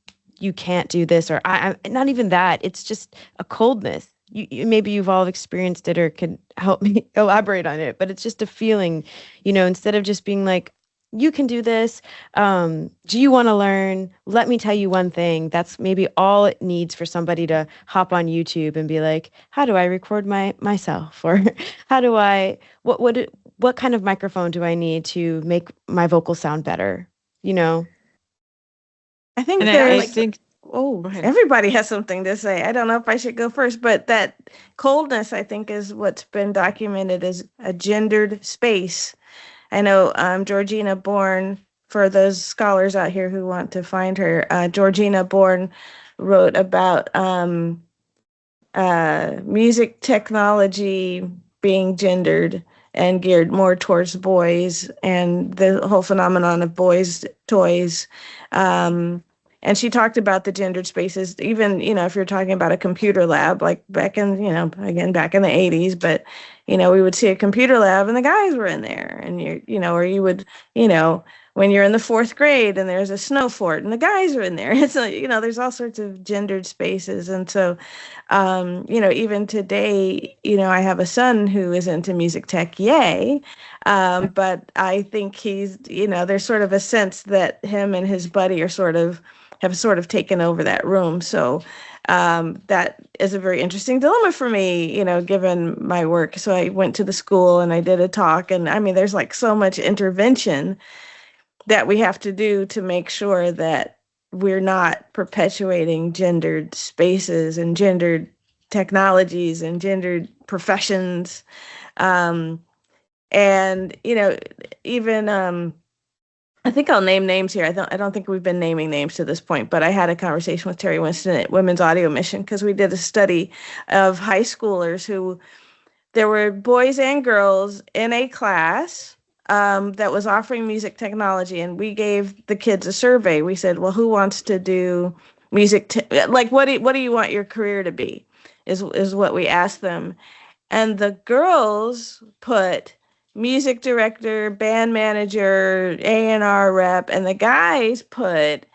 you can't do this, or I not even that. It's just a coldness maybe you've all experienced it or can help me elaborate on it, but it's just a feeling, instead of just being like, you can do this. Do you want to learn? Let me tell you one thing. That's maybe all it needs for somebody to hop on YouTube and be like, how do I record myself? Or how do what kind of microphone do I need to make my vocal sound better? I think And there's I think everybody has something to say. I don't know if I should go first, but that coldness, I think, is what's been documented as a gendered space. I know Georgina Bourne, for those scholars out here who want to find her, Georgina Bourne wrote about music technology being gendered and geared more towards boys and the whole phenomenon of boys' toys. And she talked about the gendered spaces, even, if you're talking about a computer lab, like back in, again, back in the 80s, but, we would see a computer lab and the guys were in there and or you would, when you're in the 4th grade and there's a snow fort and the guys are in there, it's like, there's all sorts of gendered spaces. And so, even today, I have a son who is into music tech, yay. But I think he's, there's sort of a sense that him and his buddy have sort of taken over that room. So that is a very interesting dilemma for me, given my work. So I went to the school and I did a talk. And I mean, there's like so much intervention that we have to do to make sure that we're not perpetuating gendered spaces and gendered technologies and gendered professions. And, even I think I'll name names here. I don't think we've been naming names to this point, but I had a conversation with Terry Winston at Women's Audio Mission because we did a study of high schoolers who, there were boys and girls in a class that was offering music technology, and we gave the kids a survey. We said, well, who wants to do music? Like, what do you want your career to be? Is what we asked them. And the girls put music director, band manager, A&R rep, and the guys put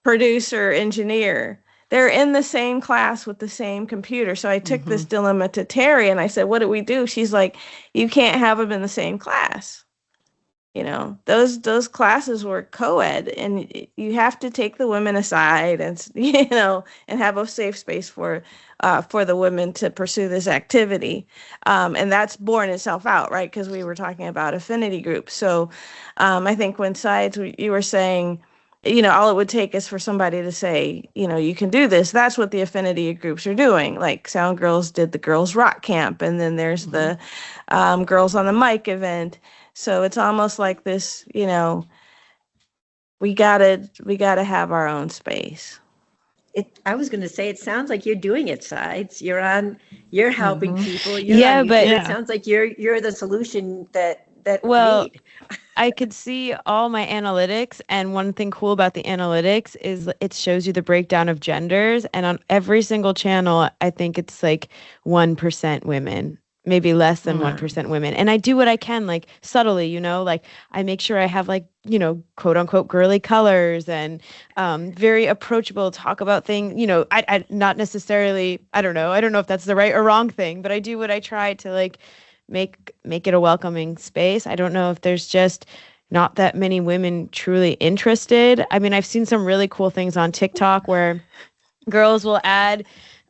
producer, engineer. They're in the same class with the same computer. So I took this dilemma to Terry and I said, what do we do? She's like, you can't have them in the same class. Those classes were co-ed, and you have to take the women aside and, and have a safe space for the women to pursue this activity. And that's borne itself out, right? Because we were talking about affinity groups. So I think when Sides, you were saying, all it would take is for somebody to say, you can do this. That's what the affinity groups are doing. Like SoundGirls did the Girls Rock Camp, and then there's the Girls on the Mic event. So it's almost like this, we gotta have our own space. I was going to say, it sounds like you're doing it, Sides. You're helping people. But it sounds like you're the solution that well, need. I could see all my analytics, and one thing cool about the analytics is it shows you the breakdown of genders, and on every single channel, I think it's like 1% women. Maybe less than 1% women. And I do what I can, like subtly, like I make sure I have like, quote unquote girly colors and very approachable, talk about things, I not necessarily, I don't know if that's the right or wrong thing, but I do what I try to like make it a welcoming space. I don't know if there's just not that many women truly interested. I mean, I've seen some really cool things on TikTok where girls will add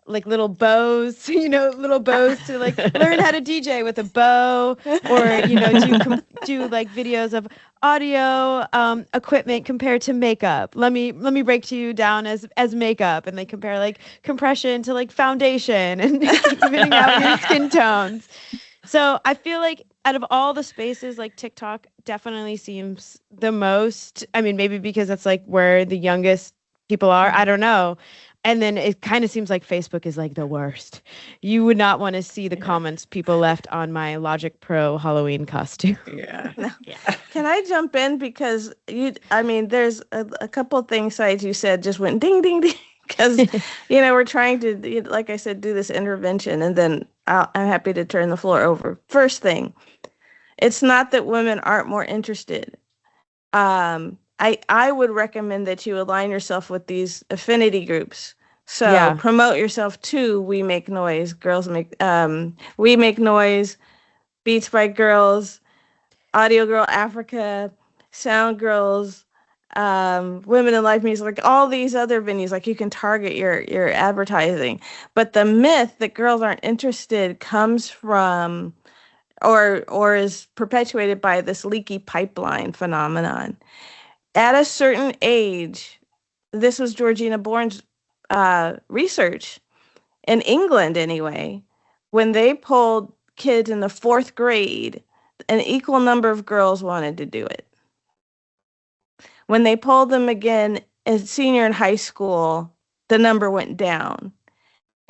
like little bows, little bows to like learn how to DJ with a bow, or do like videos of audio equipment compared to makeup. Let me break to you down as makeup, and they compare like compression to like foundation and evening out your skin tones. So I feel like out of all the spaces, like TikTok definitely seems the most. I mean, maybe because that's like where the youngest people are. I don't know. And then it kind of seems like Facebook is like the worst. You would not want to see the comments people left on my Logic Pro Halloween costume. Yeah. Can I jump in? Because there's a couple of things, Sides, you said just went ding, ding, ding. Because, we're trying to, like I said, do this intervention. And then I'm happy to turn the floor over. First thing, it's not that women aren't more interested. I would recommend that you align yourself with these affinity groups So promote yourself too. We make noise. Girls make we make noise. Beats by Girls, Audio Girl Africa, SoundGirls, Women in Life Music, like all these other venues. Like you can target your advertising. But the myth that girls aren't interested comes from or is perpetuated by this leaky pipeline phenomenon. At a certain age, this was Georgina Bourne's research in England anyway, when they polled kids in the 4th grade, an equal number of girls wanted to do it. When they polled them again as senior in high school, the number went down.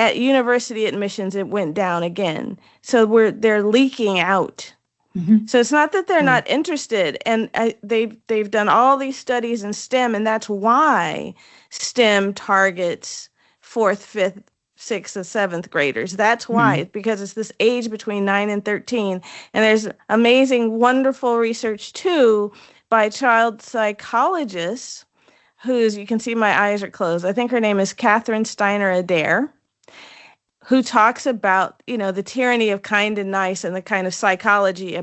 At university admissions, it went down again. So they're leaking out. Mm-hmm. So it's not that they're not interested, and they've done all these studies in STEM, and that's why STEM targets 4th, 5th, 6th, and 7th graders. That's why, because it's this age between 9 and 13, and there's amazing, wonderful research too by child psychologists, who's, you can see my eyes are closed. I think her name is Catherine Steiner Adair, who talks about, the tyranny of kind and nice and the kind of psychology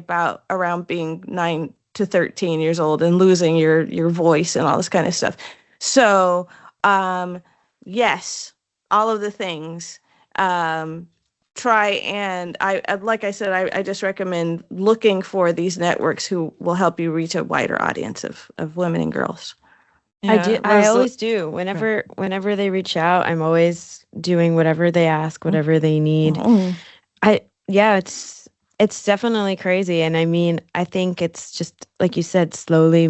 around being 9 to 13 years old and losing your voice and all this kind of stuff. So, yes, all of the things. Try and like I said, I just recommend looking for these networks who will help you reach a wider audience of women and girls. Yeah, I always do. Whenever they reach out, I'm always doing whatever they ask, whatever they need. It's definitely crazy. And I mean, I think it's just, like you said, slowly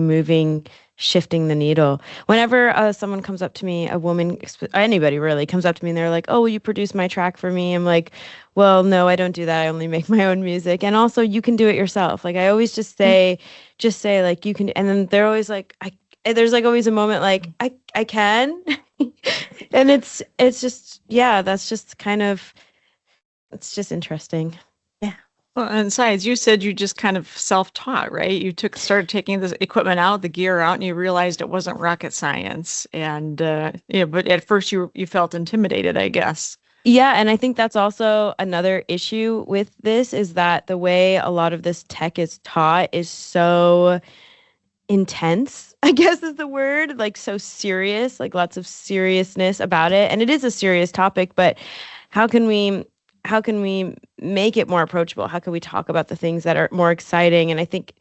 shifting the needle. Whenever someone comes up to me, a woman, anybody really comes up to me and they're like, oh, will you produce my track for me? I'm like, well, no, I don't do that. I only make my own music. And also you can do it yourself. Like I always just say like, you can, and then they're always like, there's like always a moment like I can. And it's just, that's just kind of, it's just interesting. Yeah. Well, and besides, you said you just kind of self-taught, right? You started taking the equipment out, the gear out, and you realized it wasn't rocket science. And but at first you felt intimidated, I guess. Yeah, and I think that's also another issue with this, is that the way a lot of this tech is taught is so intense, I guess is the word, like so serious, like lots of seriousness about it. And it is a serious topic, but how can we make it more approachable? How can we talk about the things that are more exciting? And I think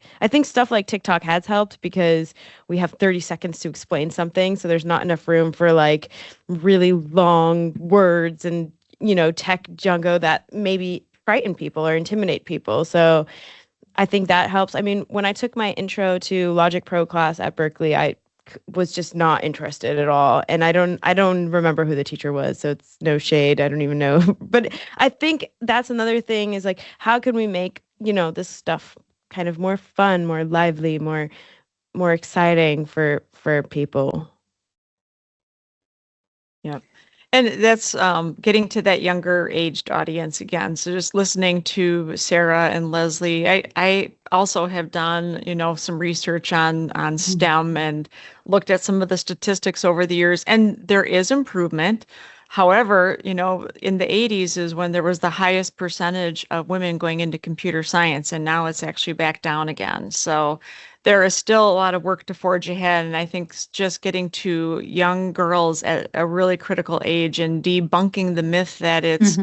stuff like TikTok has helped, because we have 30 seconds to explain something. So there's not enough room for like really long words and, tech jungo that maybe frighten people or intimidate people. So I think that helps. I mean, when I took my intro to Logic Pro class at Berkeley, I was just not interested at all. And I don't remember who the teacher was, so it's no shade. I don't even know. But I think that's another thing, is like, how can we make, this stuff kind of more fun, more lively, more exciting for people? Yeah. And that's getting to that younger aged audience again. So just listening to Sarah and Leslie, I also have done, some research on STEM and looked at some of the statistics over the years, and there is improvement. However, in the 80s is when there was the highest percentage of women going into computer science, and now it's actually back down again. So there is still a lot of work to forge ahead. And I think just getting to young girls at a really critical age and debunking the myth that it's,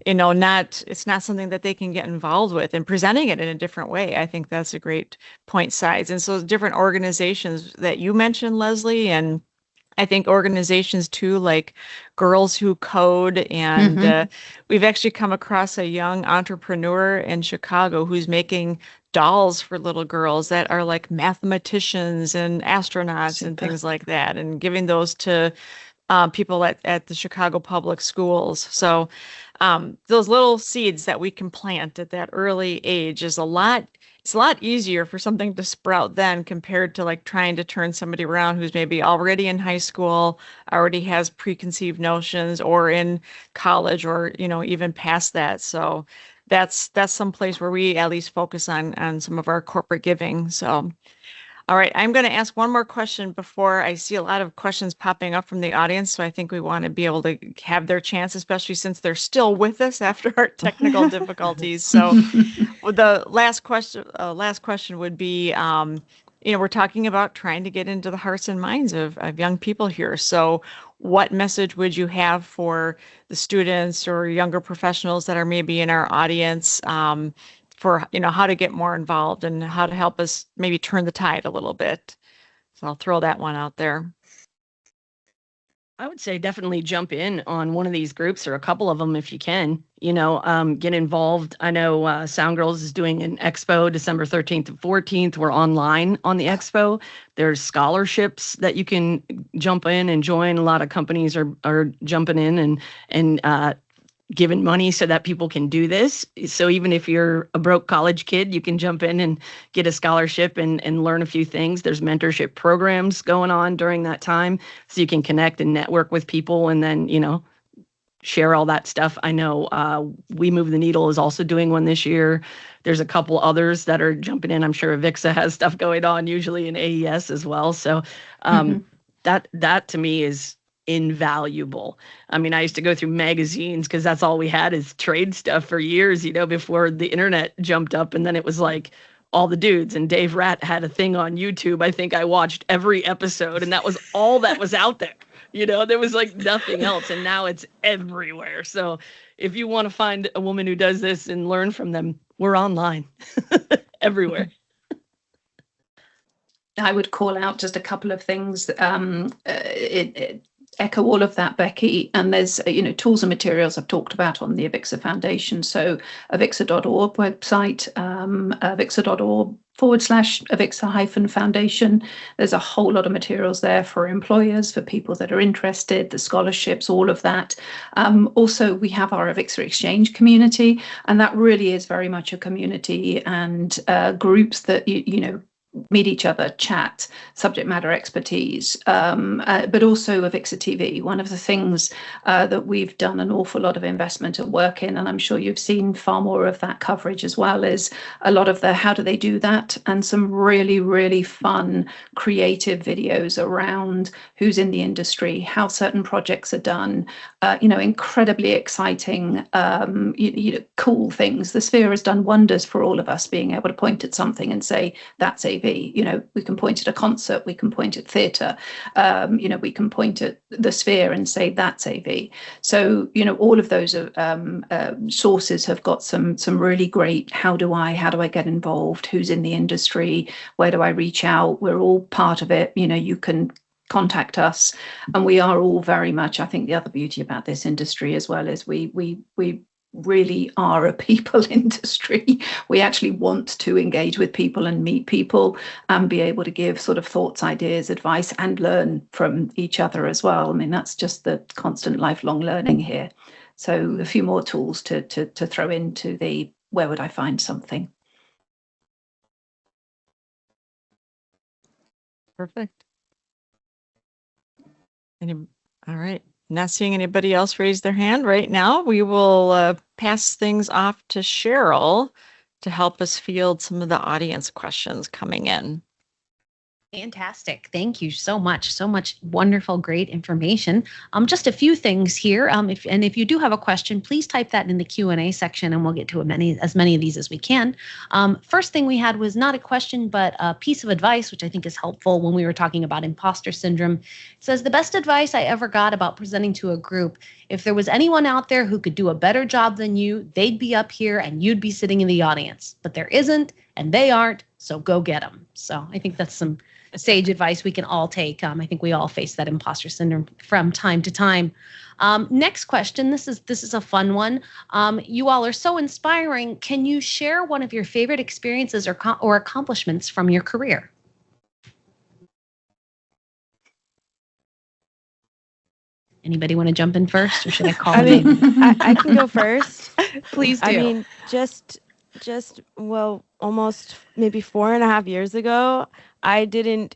it's not something that they can get involved with, and presenting it in a different way. I think that's a great point size. And so different organizations that you mentioned, Leslie, and I think organizations too, like Girls Who Code, and we've actually come across a young entrepreneur in Chicago who's making dolls for little girls that are like mathematicians and astronauts and things like that, and giving those to people at the Chicago public schools. So those little seeds that we can plant at that early age it's a lot easier for something to sprout then, compared to like trying to turn somebody around who's maybe already in high school, already has preconceived notions, or in college, or even past that. So that's some place where we at least focus on some of our corporate giving. So All right, I'm going to ask one more question before I see a lot of questions popping up from the audience. So I think we want to be able to have their chance, especially since they're still with us after our technical difficulties. So the last question would be, we're talking about trying to get into the hearts and minds of young people here. So what message would you have for the students or younger professionals that are maybe in our audience, for how to get more involved and how to help us maybe turn the tide a little bit? So I'll throw that one out there. I would say definitely jump in on one of these groups or a couple of them if you can, get involved. I know SoundGirls is doing an expo December 13th and 14th. We're online on the expo. There's scholarships that you can jump in and join. A lot of companies are jumping in and giving money so that people can do this. So even if you're a broke college kid, you can jump in and get a scholarship and learn a few things. There's mentorship programs going on during that time, so you can connect and network with people and then, share all that stuff. I know We Move the Needle is also doing one this year. There's a couple others that are jumping in. I'm sure Avixa has stuff going on, usually in AES as well. So that to me is invaluable. I mean, I used to go through magazines because that's all we had is trade stuff for years, before the internet jumped up. And then it was like all the dudes, and Dave Ratt had a thing on YouTube. I think I watched every episode, and that was all that was out there. There was like nothing else, and now it's everywhere. So if you want to find a woman who does this and learn from them, we're online everywhere. I would call out just a couple of things. Echo all of that, Becky. And there's, tools and materials I've talked about on the Avixa Foundation. So avixa.org website, avixa.org/Avixa-Foundation. There's a whole lot of materials there for employers, for people that are interested, the scholarships, all of that. Also, we have our Avixa Exchange community, and that really is very much a community and groups that, meet each other, chat, subject matter expertise, but also Avixa TV. One of the things that we've done an awful lot of investment and work in, and I'm sure you've seen far more of that coverage as well, is a lot of the how do they do that, and some really, really fun, creative videos around who's in the industry, how certain projects are done, incredibly exciting, cool things. The Sphere has done wonders for all of us, being able to point at something and say, that's AV. We can point at a concert, we can point at theatre, we can point at the Sphere and say that's AV. So, all of those sources have got some really great, how do I get involved, who's in the industry, where do I reach out? We're all part of it. You can contact us, and we are all very much, I think the other beauty about this industry as well is we really are a people industry. We actually want to engage with people and meet people and be able to give sort of thoughts, ideas, advice, and learn from each other as well. I mean, that's just the constant lifelong learning here. So a few more tools to throw into the where would I find something. Perfect. All right. Not seeing anybody else raise their hand right now. We will pass things off to Cheryl to help us field some of the audience questions coming in. Fantastic. Thank you so much. So much wonderful, great information. Just a few things here. If you do have a question, please type that in the Q&A section and we'll get to as many of these as we can. First thing we had was not a question, but a piece of advice, which I think is helpful when we were talking about imposter syndrome. It says, the best advice I ever got about presenting to a group, if there was anyone out there who could do a better job than you, they'd be up here and you'd be sitting in the audience. But there isn't, and they aren't, so go get them. So I think that's some sage advice we can all take. I think we all face that imposter syndrome from time to time. Next question. This is a fun one. You all are so inspiring. Can you share one of your favorite experiences or accomplishments from your career? Anybody want to jump in first, or should I call them? I can go first. Please do. I mean, almost maybe 4.5 years ago, I didn't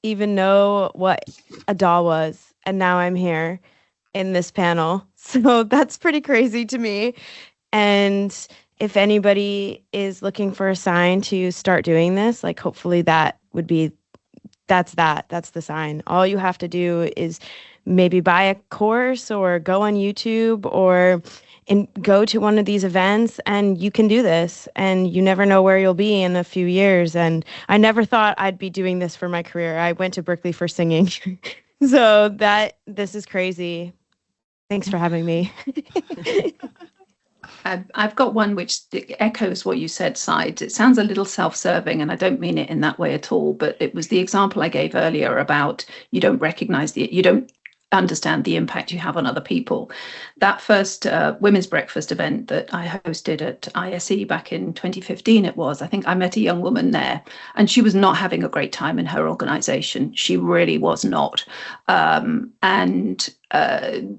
even know what a DAW was, and now I'm here in this panel. So that's pretty crazy to me. And if anybody is looking for a sign to start doing this, hopefully that would be that's the sign. All you have to do is maybe buy a course or go on YouTube or go to one of these events, and you can do this, and you never know where you'll be in a few years. And I never thought I'd be doing this for my career. I went to Berkeley for singing. So this is crazy. Thanks for having me. I've got one which echoes what you said, Side. It sounds a little self-serving, and I don't mean it in that way at all, but it was the example I gave earlier about you don't understand the impact you have on other people. That first women's breakfast event that I hosted at ISE back in 2015, I think I met a young woman there, and she was not having a great time in her organization. She really was not. And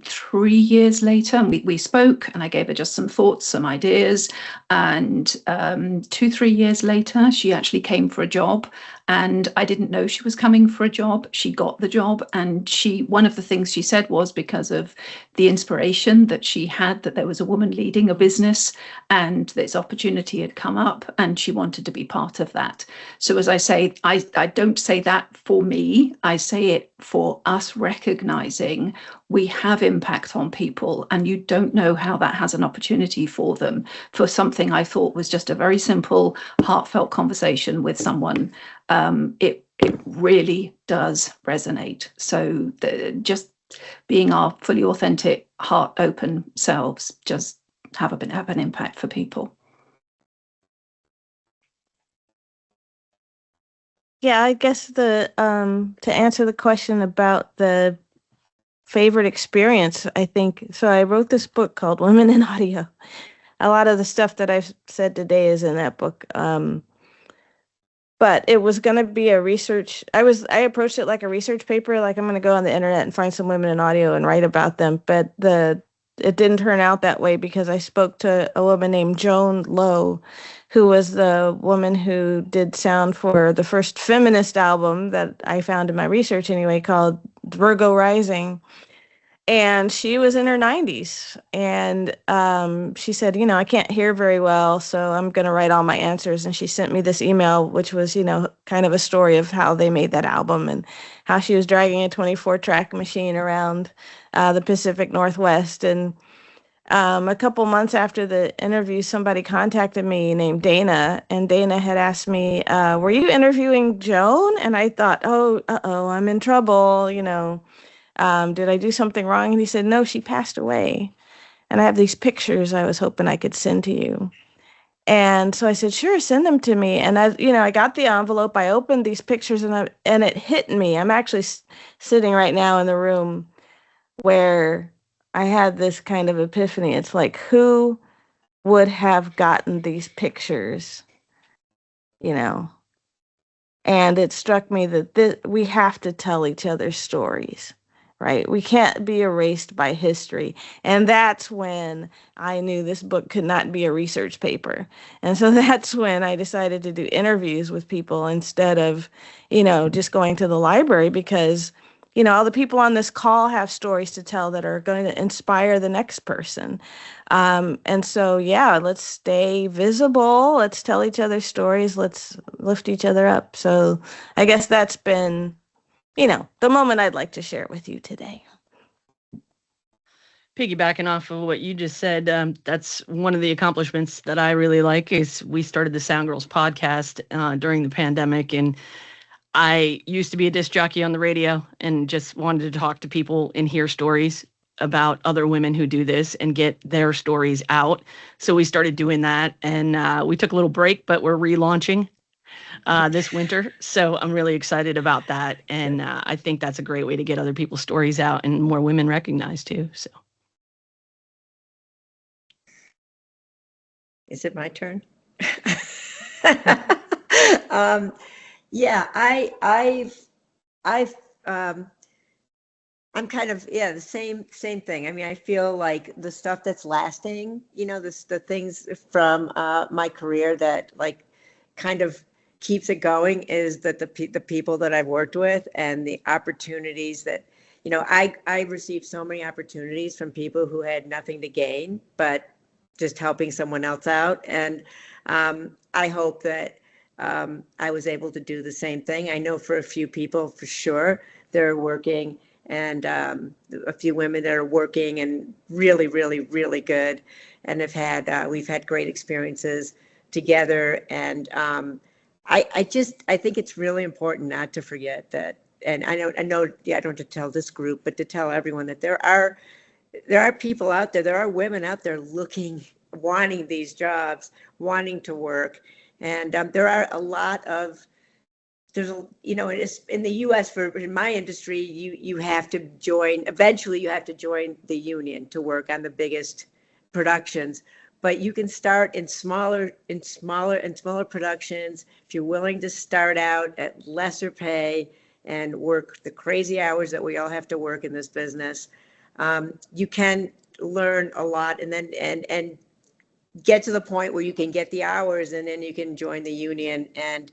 3 years later, we spoke, and I gave her just some thoughts, some ideas. And 2-3 years later, she actually came for a job. And I didn't know she was coming for a job. She got the job, and one of the things she said was because of the inspiration that she had, that there was a woman leading a business and this opportunity had come up, and she wanted to be part of that. So as I say, I don't say that for me. I say it for us recognizing we have impact on people, and you don't know how that has an opportunity for them, for something I thought was just a very simple, heartfelt conversation with someone. It really does resonate. So just being our fully authentic, heart open selves just have an impact for people. Yeah, I guess to answer the question about the favorite experience, I think, so I wrote this book called Women in Audio. A lot of the stuff that I've said today is in that book. But it was going to be a research. I approached it like a research paper, like I'm going to go on the internet and find some women in audio and write about them. But it didn't turn out that way, because I spoke to a woman named Joan Lowe, who was the woman who did sound for the first feminist album that I found in my research anyway, called Virgo Rising. And she was in her 90s. And she said, I can't hear very well, so I'm going to write all my answers. And she sent me this email, which was, kind of a story of how they made that album and how she was dragging a 24-track machine around the Pacific Northwest. And a couple months after the interview, somebody contacted me named Dana. And Dana had asked me, were you interviewing Joan? And I thought, I'm in trouble, did I do something wrong? And he said, no, she passed away. And I have these pictures I was hoping I could send to you. And so I said, sure, send them to me. And I got the envelope, I opened these pictures, and it hit me. I'm actually sitting right now in the room where I had this kind of epiphany. It's like, who would have gotten these pictures, And it struck me that we have to tell each other stories. Right? We can't be erased by history. And that's when I knew this book could not be a research paper. And so that's when I decided to do interviews with people instead of, just going to the library, because, all the people on this call have stories to tell that are going to inspire the next person. And so, let's stay visible. Let's tell each other stories. Let's lift each other up. So I guess that's been the moment I'd like to share with you today. Piggybacking off of what you just said, that's one of the accomplishments that I really like. Is we started the SoundGirls podcast during the pandemic, and I used to be a disc jockey on the radio and just wanted to talk to people and hear stories about other women who do this and get their stories out. So we started doing that, and we took a little break, but we're relaunching this winter. So I'm really excited about that. And I think that's a great way to get other people's stories out and more women recognized too. So. Is it my turn? I'm kind of, the same thing. I mean, I feel like the stuff that's lasting, the things from my career that like kind of keeps it going is that the people that I've worked with and the opportunities that, I received so many opportunities from people who had nothing to gain, but just helping someone else out. And I hope that I was able to do the same thing. I know for a few people for sure they're working, and a few women that are working and really, really, really good, and have had we've had great experiences together. And I think it's really important not to forget that. And I know, yeah, I don't have to tell this group, but to tell everyone that there are people out there, there are women out there looking, wanting these jobs, wanting to work. And there are a lot of, it's in the US, in my industry, you have to join, eventually you have to join the union to work on the biggest productions. But you can start in smaller productions if you're willing to start out at lesser pay and work the crazy hours that we all have to work in this business. You can learn a lot, and then and get to the point where you can get the hours, and then you can join the union and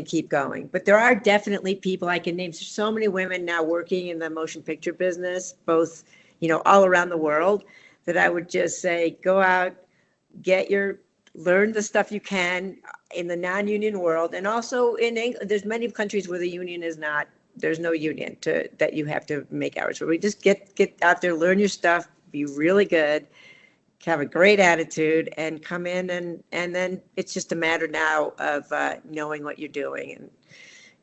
keep going. But there are definitely people I can name. There's so many women now working in the motion picture business, both all around the world, that I would just say, go out, learn the stuff you can in the non-union world. And also in England, there's many countries where the union is not, there's no union that you have to make hours for. We just get out there, learn your stuff, be really good, have a great attitude, and come in, and then it's just a matter now of knowing what you're doing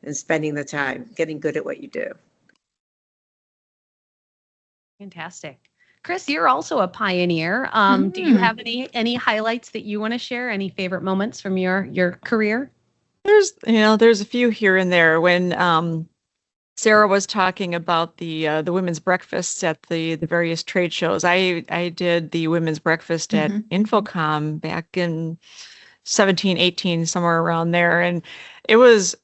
and spending the time, getting good at what you do. Fantastic. Chris, you're also a pioneer. Do you have any highlights that you want to share? Any favorite moments from your career? There's a few here and there. When Sarah was talking about the women's breakfasts at the various trade shows, I did the women's breakfast at Infocom back in 17, 18, somewhere around there. And it was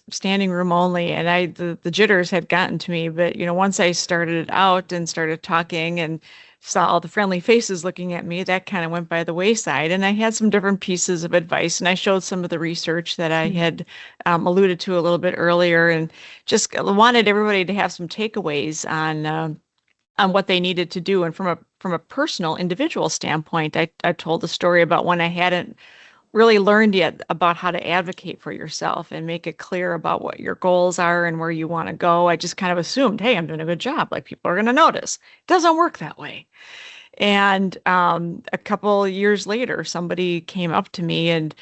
standing room only, and the jitters had gotten to me. But, once I started out and started talking and saw all the friendly faces looking at me, that kind of went by the wayside. And I had some different pieces of advice, and I showed some of the research that I had alluded to a little bit earlier, and just wanted everybody to have some takeaways on what they needed to do. And from a personal, individual standpoint, I told the story about when I hadn't really learned yet about how to advocate for yourself and make it clear about what your goals are and where you want to go. I just kind of assumed, hey, I'm doing a good job, like people are going to notice. It doesn't work that way. And a couple years later, somebody came up to me and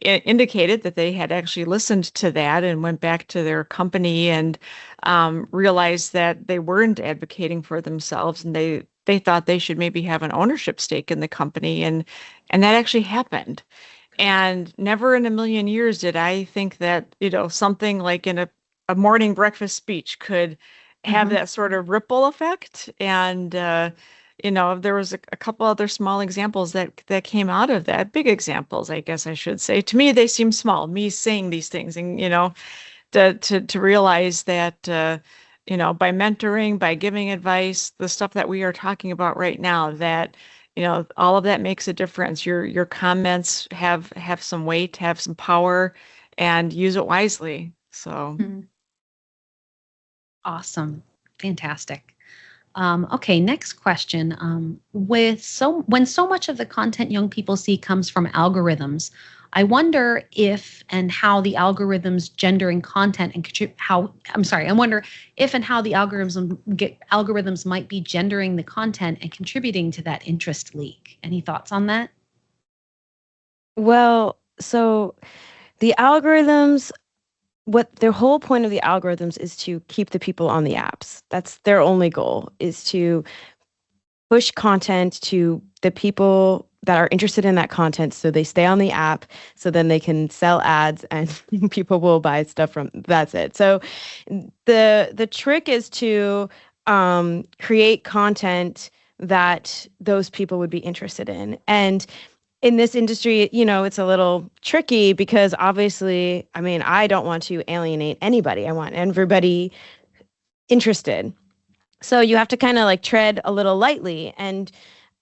indicated that they had actually listened to that and went back to their company and realized that they weren't advocating for themselves, and they thought they should maybe have an ownership stake in the company, and that actually happened. And never in a million years did I think that something like in a morning breakfast speech could have that sort of ripple effect. And there was a couple other small examples that came out of that. Big examples, I guess I should say. To me, they seem small, me saying these things, and to realize that by mentoring, by giving advice, the stuff that we are talking about right now, that all of that makes a difference. Your comments have some weight, have some power, and use it wisely. So awesome. Fantastic. Okay, next question. When so much of the content young people see comes from algorithms, I wonder if and how the algorithms gendering content and I wonder if and how the algorithms might be gendering the content and contributing to that interest leak. Any thoughts on that? Well, so the algorithms, what their whole point of the algorithms is to keep the people on the apps. That's their only goal, is to push content to the people that are interested in that content, so they stay on the app, so then they can sell ads and people will buy stuff from. That's it. So the trick is to create content that those people would be interested in. And in this industry, it's a little tricky because obviously, I don't want to alienate anybody. I want everybody interested. So you have to kind of tread a little lightly. And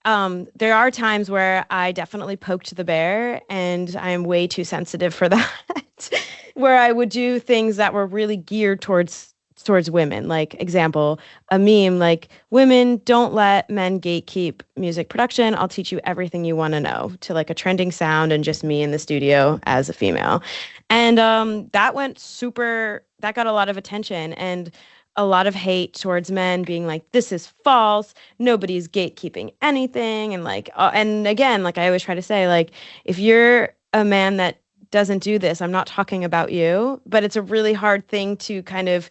there are times where I definitely poked the bear, and I am way too sensitive for that, where I would do things that were really geared towards towards women. Like, example, a meme like, women, don't let men gatekeep music production. I'll teach you everything you want to know, to like a trending sound and just me in the studio as a female. And that got a lot of attention and a lot of hate towards men being like, this is false. Nobody's gatekeeping anything. And like, and again, like I always try to say, like, if you're a man that doesn't do this, I'm not talking about you, but it's a really hard thing to kind of,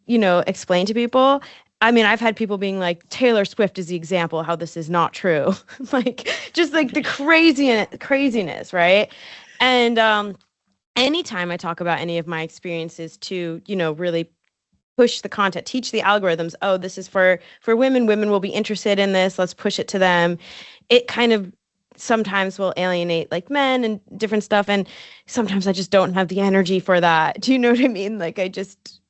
explain to people. I mean, I've had people being like, Taylor Swift is the example how this is not true. Like, just like the craziness, right? And anytime I talk about any of my experiences to, really push the content, teach the algorithms, oh, this is for women will be interested in this, let's push it to them, it kind of sometimes will alienate like men and different stuff, and sometimes I just don't have the energy for that. Do you know what I mean? Like,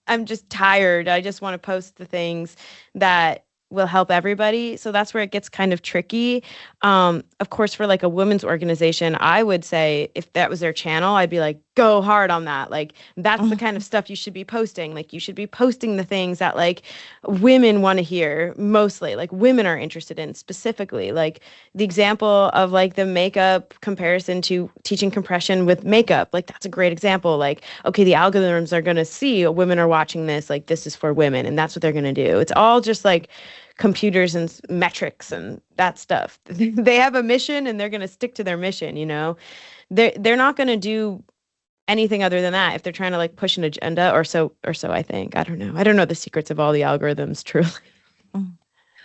I'm just tired. I just want to post the things that will help everybody. So that's where it gets kind of tricky. Of course, for like a women's organization, I would say if that was their channel, I'd be like, go hard on that. Like, that's the kind of stuff you should be posting. Like, you should be posting the things that like women want to hear mostly, like women are interested in specifically. Like the example of like the makeup comparison to teaching compression with makeup, like that's a great example. Like, okay, the algorithms are going to see women are watching this, like this is for women, and that's what they're going to do. It's all just like computers and metrics and that stuff. They have a mission and they're going to stick to their mission. They're not going to do anything other than that if they're trying to like push an agenda, or so I think. I don't know the secrets of all the algorithms, truly.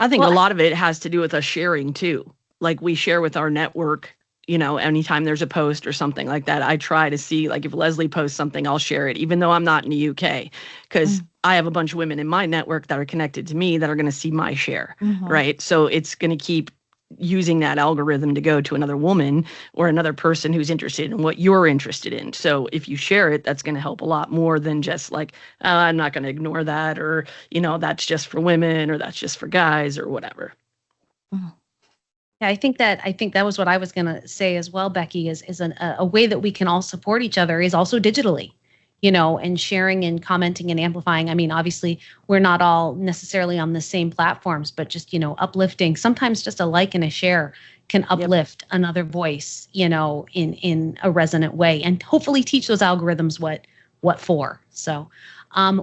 I think a lot of it has to do with us sharing too. Like, we share with our network, anytime there's a post or something like that, I try to see, like, if Leslie posts something, I'll share it, even though I'm not in the UK, because I have a bunch of women in my network that are connected to me that are going to see my share, right? So it's going to keep using that algorithm to go to another woman or another person who's interested in what you're interested in. So if you share it, that's going to help a lot more than just like, I'm not going to ignore that, or, that's just for women, or that's just for guys, or whatever. Yeah, I think that was what I was going to say as well, Beckie, is a way that we can all support each other is also digitally, and sharing and commenting and amplifying. I mean, obviously, we're not all necessarily on the same platforms, but just, uplifting. Sometimes just a like and a share can uplift another voice, in a resonant way, and hopefully teach those algorithms what for. So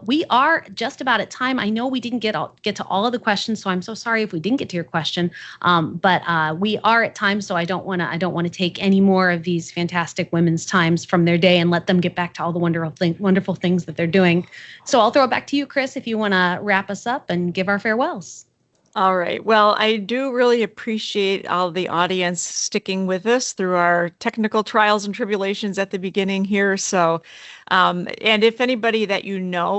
we are just about at time. I know we didn't get to all of the questions, so I'm so sorry if we didn't get to your question. But we are at time, so I don't want to take any more of these fantastic women's times from their day and let them get back to all the wonderful things that they're doing. So I'll throw it back to you, Chris, if you want to wrap us up and give our farewells. All right. Well, I do really appreciate all the audience sticking with us through our technical trials and tribulations at the beginning here. So, and if anybody that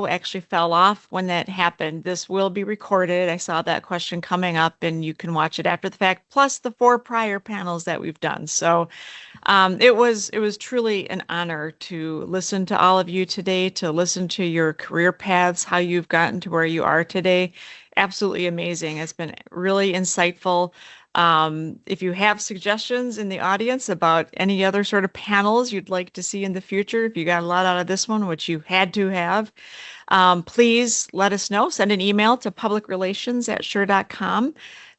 actually fell off when that happened, this will be recorded. I saw that question coming up, and you can watch it after the fact, plus the 4 prior panels that we've done. So it was truly an honor to listen to all of you today, to listen to your career paths, how you've gotten to where you are today. Absolutely amazing. It's been really insightful. If you have suggestions in the audience about any other sort of panels you'd like to see in the future, if you got a lot out of this one, which you had to have, please let us know. Send an email to publicrelations@shure.com.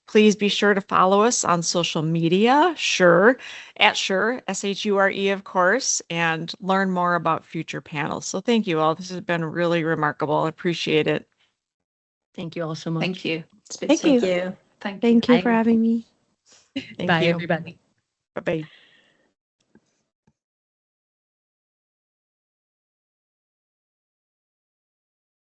Please be sure to follow us on social media, Shure, at Shure, SHURE, of course, and learn more about future panels. So thank you all. This has been really remarkable. I appreciate it. Thank you all so much. Thank you. Thank you. Thank you for having me. Bye, everybody. Bye-bye.